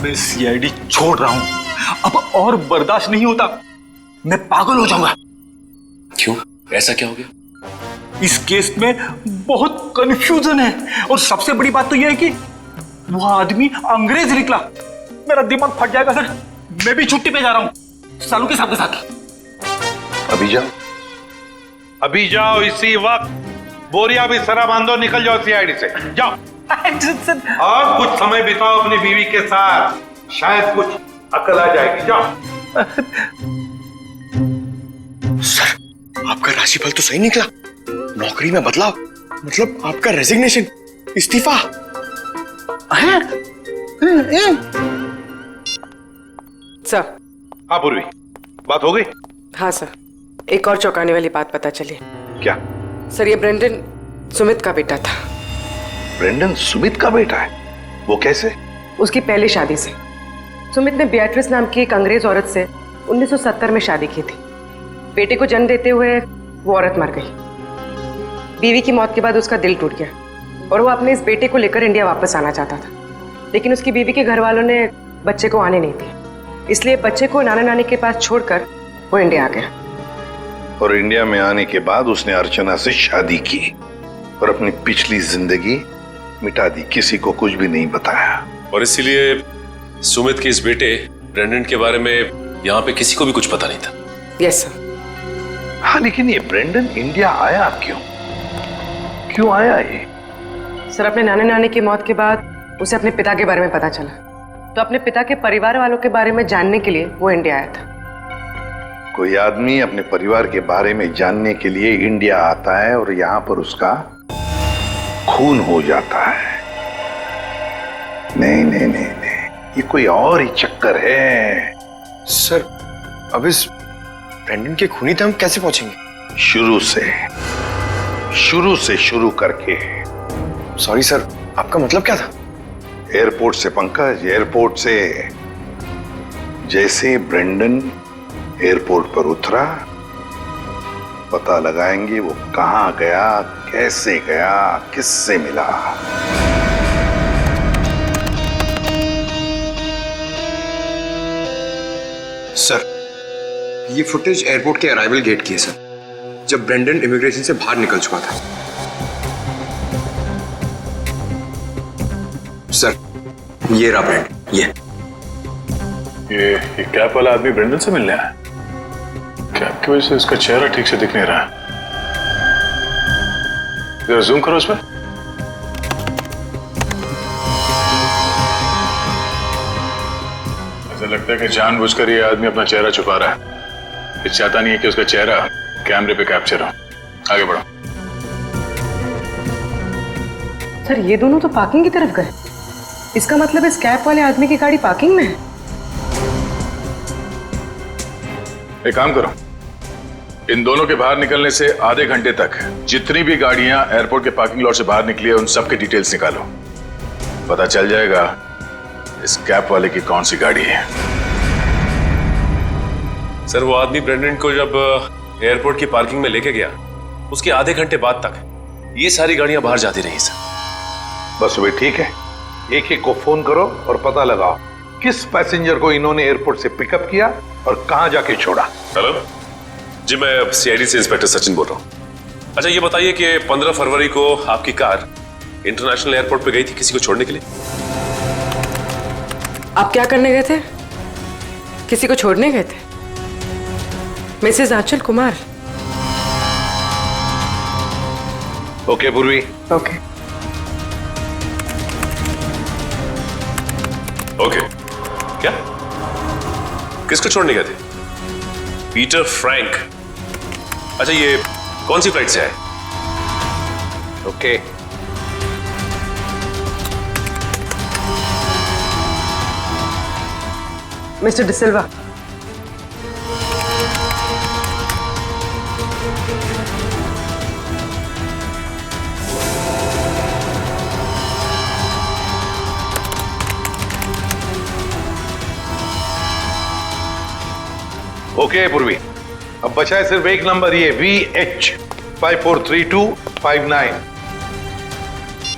मैं सीआईडी छोड़ रहा हूं। अब और बर्दाश्त नहीं होता। मैं पागल हो जाऊंगा। क्यों? ऐसा क्या हो गया? इस केस में बहुत कंफ्यूजन है और सबसे बड़ी बात तो यह है कि वो आदमी अंग्रेज निकला। मेरा दिमाग फट जाएगा सर। मैं भी छुट्टी पे जा रहा हूं सालू के साथ। अभी जाओ, अभी जाओ, इसी वक्त बोरिया भी सरा बांधो, निकल जाओ सीआईडी से। जाओ और कुछ समय बिताओ अपनी बीवी के साथ, शायद कुछ अकल आ जाएगी। जाओ। सर, आपका राशिफल तो सही निकला। नौकरी में बदलाव मतलब आपका रेजिग्नेशन, इस्तीफा। सर। हाँ पूर्वी, बात हो गई? हाँ सर, एक और चौंकाने वाली बात पता चली। क्या? सर, ये ब्रेंडन सुमित का बेटा था। ब्रेंडन सुमित का बेटा है? वो कैसे? उसकी पहली शादी से। सुमित ने बियाट्रिस नाम की एक अंग्रेज औरत से 1970 में शादी की थी। बेटे को जन्म देते हुए वो औरत मर गई। बीवी की मौत के बाद उसका दिल टूट गया और वो अपने इस बेटे को लेकर इंडिया वापस आना चाहता था, लेकिन उसकी बीवी के घर वालों ने बच्चे को आने नहीं दिया। इसलिए बच्चे को नाना नानी के पास छोड़कर वो इंडिया आ गया। और इंडिया में आने के बाद उसने अर्चना से शादी की और अपनी पिछली जिंदगी मिटा दी, किसी को कुछ भी नहीं बताया। और इसीलिए सुमित के इस बेटे ब्रेंडन के बारे में यहाँ पे किसी को भी कुछ पता नहीं था। Yes sir. हाँ, लेकिन ये ब्रेंडन इंडिया आया क्यों आया ये? सर, अपने नाना नानी की मौत के बाद उसे अपने पिता के बारे में पता चला, तो अपने पिता के परिवार वालों के बारे में जानने के लिए वो इंडिया आया था। कोई आदमी अपने परिवार के बारे में जानने के लिए इंडिया आता है और यहाँ पर उसका खून हो जाता है। नहीं नहीं नहीं नहीं, ये कोई और ही चक्कर है। सर, अब इस ब्रेंडन के खूनी तक हम कैसे पहुंचेंगे? शुरू से शुरू करके। सॉरी सर, आपका मतलब क्या था? एयरपोर्ट से पंकज, एयरपोर्ट से। जैसे ब्रेंडन एयरपोर्ट पर उतरा, पता लगाएंगे वो कहां गया, कैसे गया, किससे मिला। सर, ये फुटेज एयरपोर्ट के अराइवल गेट की है सर, जब ब्रेंडन इमिग्रेशन से बाहर निकल चुका था। सर, ये रहा ब्रेंडन, ये कैप वाला आदमी ब्रेंडन से मिलने आया। कैप की वजह से उसका चेहरा ठीक से दिख नहीं रहा। जरा जूम करो उसमें। ऐसा लगता है कि जानबूझकर ये आदमी अपना चेहरा छुपा रहा है। ये चाहता नहीं है कि उसका चेहरा कैमरे पे कैप्चर हो। आगे बढ़ो। सर, ये दोनों तो पार्किंग की तरफ गए। इसका मतलब इस कैप वाले आदमी की गाड़ी पार्किंग में है। एक काम करो, इन दोनों के बाहर निकलने से आधे घंटे तक जितनी भी गाड़ियां एयरपोर्ट के पार्किंग लॉट से बाहर निकली है, उन सब के डिटेल्स निकालो। पता चल जाएगा इस कैप वाले की कौन सी गाड़ी है। सर, वो आदमी ब्रेंडन को जब एयरपोर्ट की पार्किंग में लेके गया, उसके आधे घंटे बाद तक ये सारी गाड़ियां बाहर जाती रही सर। बस वे ठीक है, एक एक को फोन करो और पता लगाओ किस पैसेंजर को इन्होंने एयरपोर्ट से पिकअप किया और कहां जाके छोड़ा। हेलो जी, मैं सीआईडी से इंस्पेक्टर सचिन बोल रहा हूँ। अच्छा, ये बताइए कि 15 फरवरी को आपकी कार इंटरनेशनल एयरपोर्ट पे गई थी किसी को छोड़ने के लिए? आप क्या करने गए थे? किसी को छोड़ने गए थे? मिसेस आंचल कुमार। ओके पूर्वी। Okay okay. क्या? किसको छोड़ने गए थे? Peter Frank. अच्छा, ये कौन सी फ्लाइट से आए? ओके। मिस्टर डिसिल्वा, ओके पूर्वी, अब बचा है सिर्फ एक नंबर, ये VH 543259।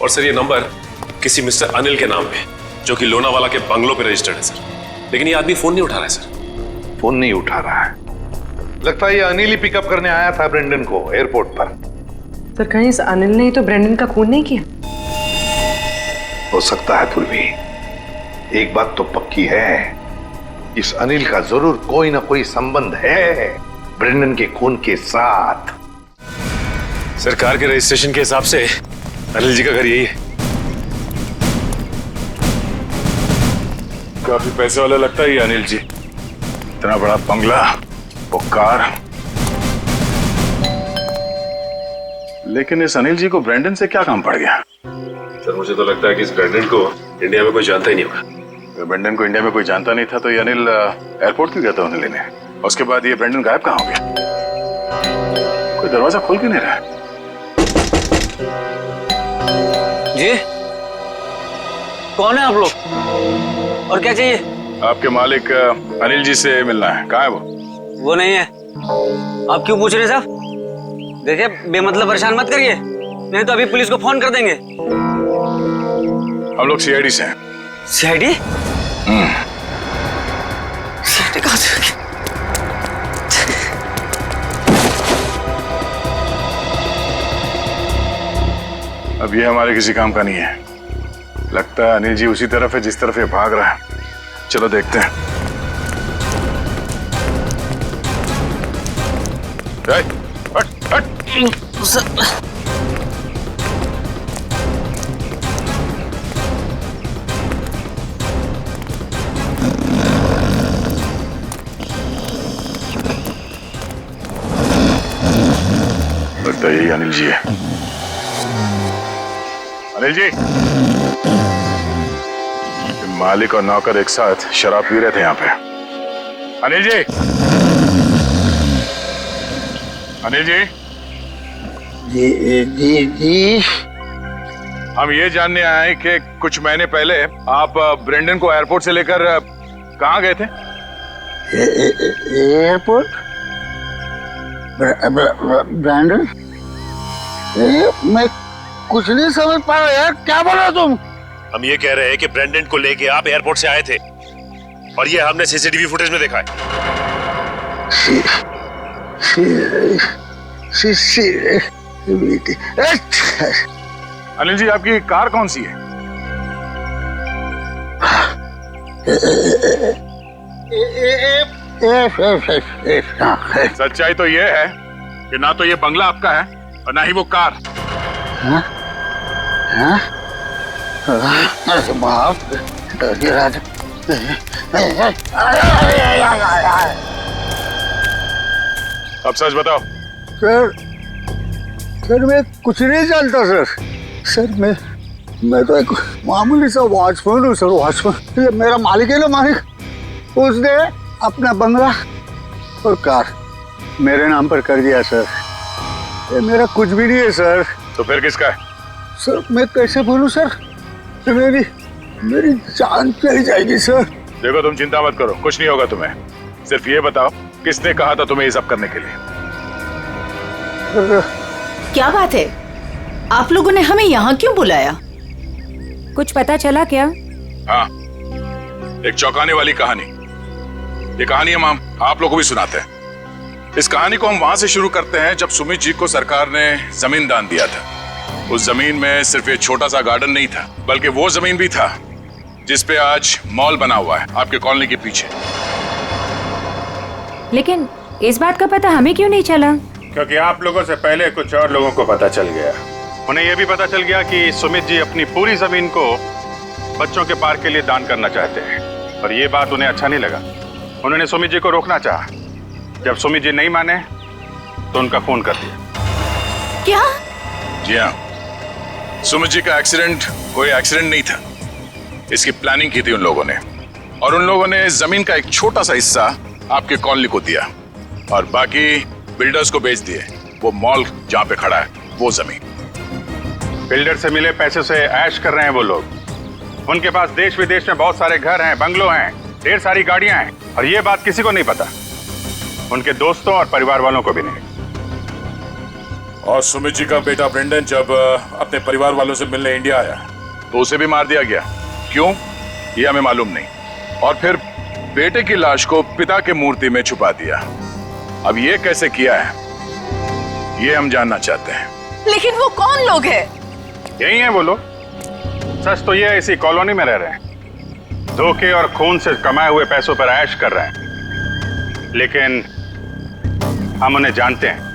और सर, ये नंबर किसी मिस्टर अनिल के नाम पे, जो कि लोनावाला के बंगलो पे रजिस्टर्ड है सर। लेकिन ये आदमी फोन नहीं उठा रहा है सर। फोन नहीं उठा रहा है? लगता है ये अनिल ही पिकअप करने आया था ब्रेंडन को एयरपोर्ट पर। सर, कहीं इस अनिल ने तो ब्रेंडन का खून नहीं किया? हो सकता है पूर्वी। एक बात तो पक्की है, इस अनिल का जरूर कोई ना कोई संबंध है ब्रेंडन के खून के साथ। सरकार के रजिस्ट्रेशन के हिसाब से अनिल जी का घर यही है। काफी पैसे वाला लगता है ये अनिल जी। इतना बड़ा बंगला, वो कार। लेकिन इस अनिल जी को ब्रेंडन से क्या काम पड़ गया? सर, मुझे तो लगता है कि इस ब्रेंडन को इंडिया में कोई जानता ही नहीं होगा। ब्रेंडन को इंडिया में कोई जानता नहीं था तो ये अनिल एयरपोर्ट क्यों गया था उन्हें लेने? उसके बाद ये ब्रेंडन गायब कहाँ हो गया? कोई दरवाजा खोल क्यों नहीं रहा? जी कौन है आप लोग और क्या चाहिए? आपके मालिक अनिल जी से मिलना है। कहाँ है वो? वो नहीं है। आप क्यों पूछ रहे साहब? देखिए बेमतलब परेशान मत करिए, नहीं तो अभी पुलिस को फोन कर देंगे। हम लोग सीआईडी से हैं। सीआईडी? सीआईडी कहाँ से? अब ये हमारे किसी काम का नहीं है। लगता है अनिल जी उसी तरफ है जिस तरफ ये भाग रहा है। चलो देखते हैं। हट, हट। लगता है यही अनिल जी है। अनिल जी, मालिक और नौकर एक साथ शराब पी रहे थे यहाँ पे। अनिल जी, अनिल जी, जी। हम ये जानने आए कि कुछ महीने पहले आप ब्रेंडन को एयरपोर्ट से लेकर कहाँ गए थे? एयरपोर्ट? ब्रेंडन? मैं कुछ नहीं समझ पा रहा यार, क्या बोल रहे हो तुम? हम ये कह रहे हैं कि ब्रेंडन को लेके आप एयरपोर्ट से आए थे और ये हमने सीसीटीवी फुटेज में देखा है। अनिल जी, आपकी कार कौन सी है? सच्चाई तो ये है कि ना तो ये बंगला आपका है और ना ही वो कार। अब सच बताओ। सर मैं कुछ नहीं जानता सर मैं तो एक मामूली सा वॉचमैन हूँ सर। वॉचमैन ये मेरा मालिक है ना, मालिक उसने अपना बंगला और कार मेरे नाम पर कर दिया सर। ये मेरा कुछ भी नहीं है सर। तो फिर किसका है? सर मैं कैसे बोलूं सर, मेरी जान चली जाएगी सर। देखो तुम चिंता मत करो, कुछ नहीं होगा तुम्हें। सिर्फ ये बताओ किसने कहा था तुम्हें ये सब करने के लिए? क्या बात है, आप लोगों ने हमें यहाँ क्यों बुलाया? कुछ पता चला क्या? हाँ, एक चौंकाने वाली कहानी। ये कहानी हम आप लोगों को भी सुनाते हैं। इस कहानी को हम वहां से शुरू करते हैं जब सुमित जी को सरकार ने जमीन दान दिया था। उस जमीन में सिर्फ एक छोटा सा गार्डन नहीं था, बल्कि वो जमीन भी था जिसपे आज मॉल बना हुआ है आपके कॉलोनी के पीछे। लेकिन इस बात का पता हमें क्यों नहीं चला? क्योंकि आप लोगों से पहले कुछ और लोगों को पता चल गया। उन्हें यह भी पता चल गया कि सुमित जी अपनी पूरी जमीन को बच्चों के पार्क के लिए दान करना चाहते हैं, और ये बात उन्हें अच्छा नहीं लगा। उन्होंने सुमित जी को रोकना चाहा। जब सुमित जी नहीं माने तो उनका फोन कर दिया। क्या? जी हाँ, सुमित जी का एक्सीडेंट कोई एक्सीडेंट नहीं था। इसकी प्लानिंग की थी उन लोगों ने, और उन लोगों ने जमीन का एक छोटा सा हिस्सा आपके कॉलोनी को दिया और बाकी बिल्डर्स को बेच दिए। वो मॉल जहाँ पे खड़ा है वो जमीन। बिल्डर से मिले पैसे से ऐश कर रहे हैं वो लोग। उनके पास देश विदेश में बहुत सारे घर हैं, बंगलो हैं, ढेर सारी गाड़ियां हैं, और ये बात किसी को नहीं पता, उनके दोस्तों और परिवार वालों को भी नहीं। और सुमित जी का बेटा ब्रेंडन जब अपने परिवार वालों से मिलने इंडिया आया तो उसे भी मार दिया गया। क्यों, ये हमें मालूम नहीं। और फिर बेटे की लाश को पिता के मूर्ति में छुपा दिया। अब ये कैसे किया है ये हम जानना चाहते हैं। लेकिन वो कौन लोग हैं? यही हैं वो लोग। सच तो ये इसी कॉलोनी में रह रहे हैं, धोखे और खून से कमाए हुए पैसों पर ऐश कर रहे हैं, लेकिन हम उन्हें जानते हैं।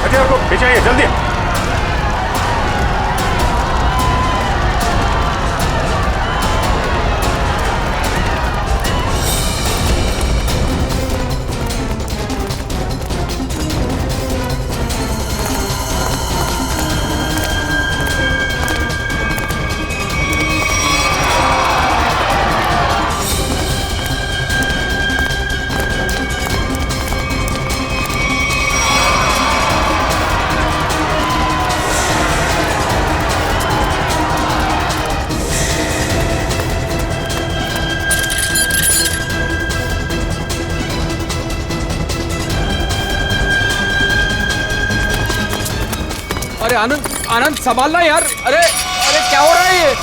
हथियार को पीछे आइए, जल्दी। अरे आनंद आनंद संभालना यार। अरे अरे क्या हो रहा है ये?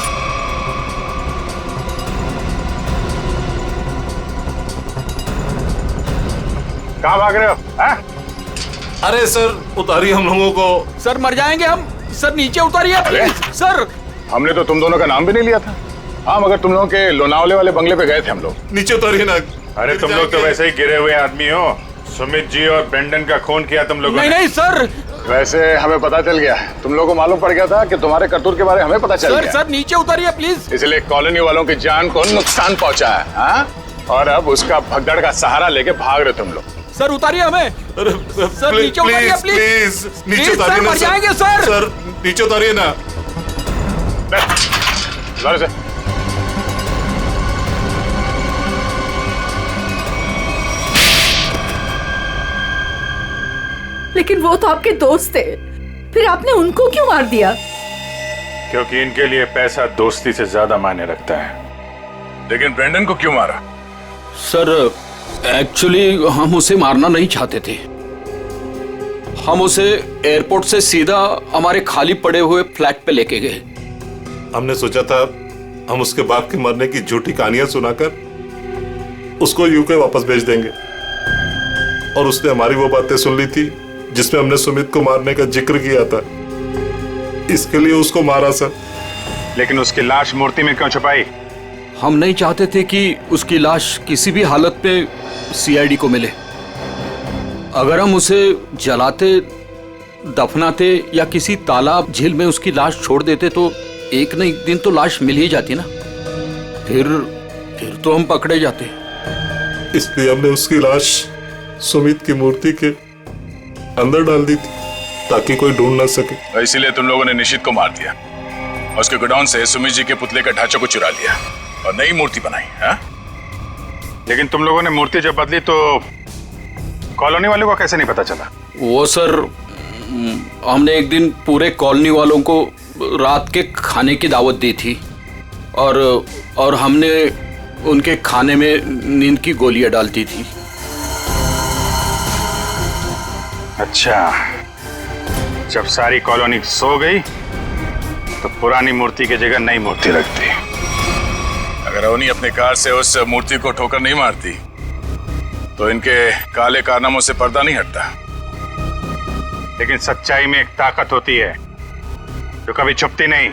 कहाँ भाग रहे हो? अरे सर उतारिए हम लोगों को। सर मर जाएंगे हम। सर नीचे उतारिए प्लीज। सर हमने तो तुम दोनों का नाम भी नहीं लिया था। हाँ मगर तुम लोगों के लोनावले वाले बंगले पे गए थे हम लोग। नीचे उतारिए ना। अरे तुम लोग तो वैसे ही गिरे हुए आदमी हो। सुमित जी और ब्रेंडन का खून किया तुम लोगों ने। नहीं सर। वैसे हमें पता चल गया, तुम लोगों को मालूम पड़ गया था कि तुम्हारे करतूत के बारे में हमें पता चल गया। सर नीचे उतारिए प्लीज। इसलिए कॉलोनी वालों की जान को नुकसान पहुंचा है। हाँ? और अब उसका भगदड़ का सहारा लेके भाग रहे तुम लोग। सर उतारिए हमें। सर नीचे उतारिए प्लीज। नीचे सर उतारिए मर जाएंगे सर। सर नीचे उतारिए ना। से लेकिन वो तो आपके दोस्त थे, फिर आपने उनको क्यों मार दिया? क्योंकि इनके लिए पैसा दोस्ती से ज्यादा मायने रखता है। लेकिन ब्रेंडन को क्यों मारा? सर एक्चुअली हम उसे मारना नहीं चाहते थे। हम उसे एयरपोर्ट से सीधा हमारे खाली पड़े हुए फ्लैट पे लेके गए। हमने सोचा था हम उसके बाप के मरने की झूठी कहानियां सुनाकर उसको यूके वापस भेज देंगे, और उसने हमारी वो बातें सुन ली थी जिसमें हमने सुमित को मारने का जिक्र किया था। इसके लिए उसको मारा सर। लेकिन उसकी लाश मूर्ति में क्यों छुपाई? हम नहीं चाहते थे कि उसकी लाश किसी भी हालत में सीआईडी को मिले। अगर हम उसे जलाते, दफनाते या किसी तालाब झील में उसकी लाश छोड़ देते तो एक न एक दिन तो लाश मिल ही जाती ना। फिर तो हम पकड़े जाते। इसलिए हमने उसकी लाश सुमित की मूर्ति के अंदर डाल दी थी ताकि कोई ढूंढ ना सके। इसीलिए तुम लोगों ने निशित को मार दिया और उसके गोडाउन से सुमित जी के पुतले का ढांचा को चुरा लिया और नई मूर्ति बनाई। हाँ? लेकिन तुम लोगों ने मूर्ति जब बदली तो कॉलोनी वालों को कैसे नहीं पता चला? वो सर हमने एक दिन पूरे कॉलोनी वालों को रात के खाने की दावत दी थी और हमने उनके खाने में नींद की गोलियां डाल दी थी। अच्छा, जब सारी कॉलोनी सो गई तो पुरानी मूर्ति की जगह नई मूर्ति रख दी। अगर अवनी अपने कार से उस मूर्ति को ठोकर नहीं मारती तो इनके काले कारनामों से पर्दा नहीं हटता। लेकिन सच्चाई में एक ताकत होती है जो कभी छुपती नहीं,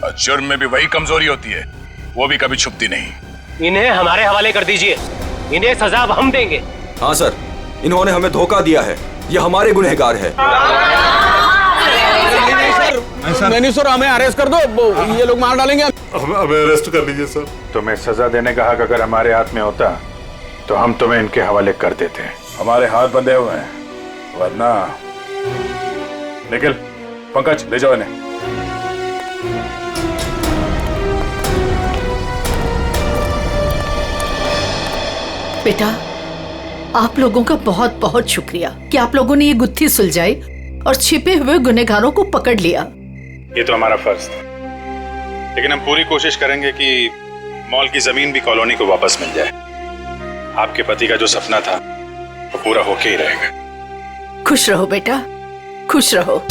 और जुर्म में भी वही कमजोरी होती है, वो भी कभी छुपती नहीं। इन्हें हमारे हवाले कर दीजिए, इन्हें सजा अब हम देंगे। हाँ सर, इन्होंने हमें धोखा दिया है, ये हमारे गुनहगार है। नहीं सर, हमें अरेस्ट कर दो, ये लोग मार डालेंगे। हमें अरेस्ट कर लीजिए सर। तुम्हें सजा देने का हक अगर हमारे हाथ में होता तो हम तुम्हें इनके हवाले कर देते। हमारे हाथ बंधे हुए हैं, वरना निखिल, पंकज ले जाओ इन्हें। बेटा, आप लोगों का बहुत बहुत शुक्रिया कि आप लोगों ने ये गुत्थी सुलझाई और छिपे हुए गुनहगारों को पकड़ लिया। ये तो हमारा फर्ज था, लेकिन हम पूरी कोशिश करेंगे कि मॉल की जमीन भी कॉलोनी को वापस मिल जाए। आपके पति का जो सपना था वो पूरा होके ही रहेगा। खुश रहो बेटा, खुश रहो।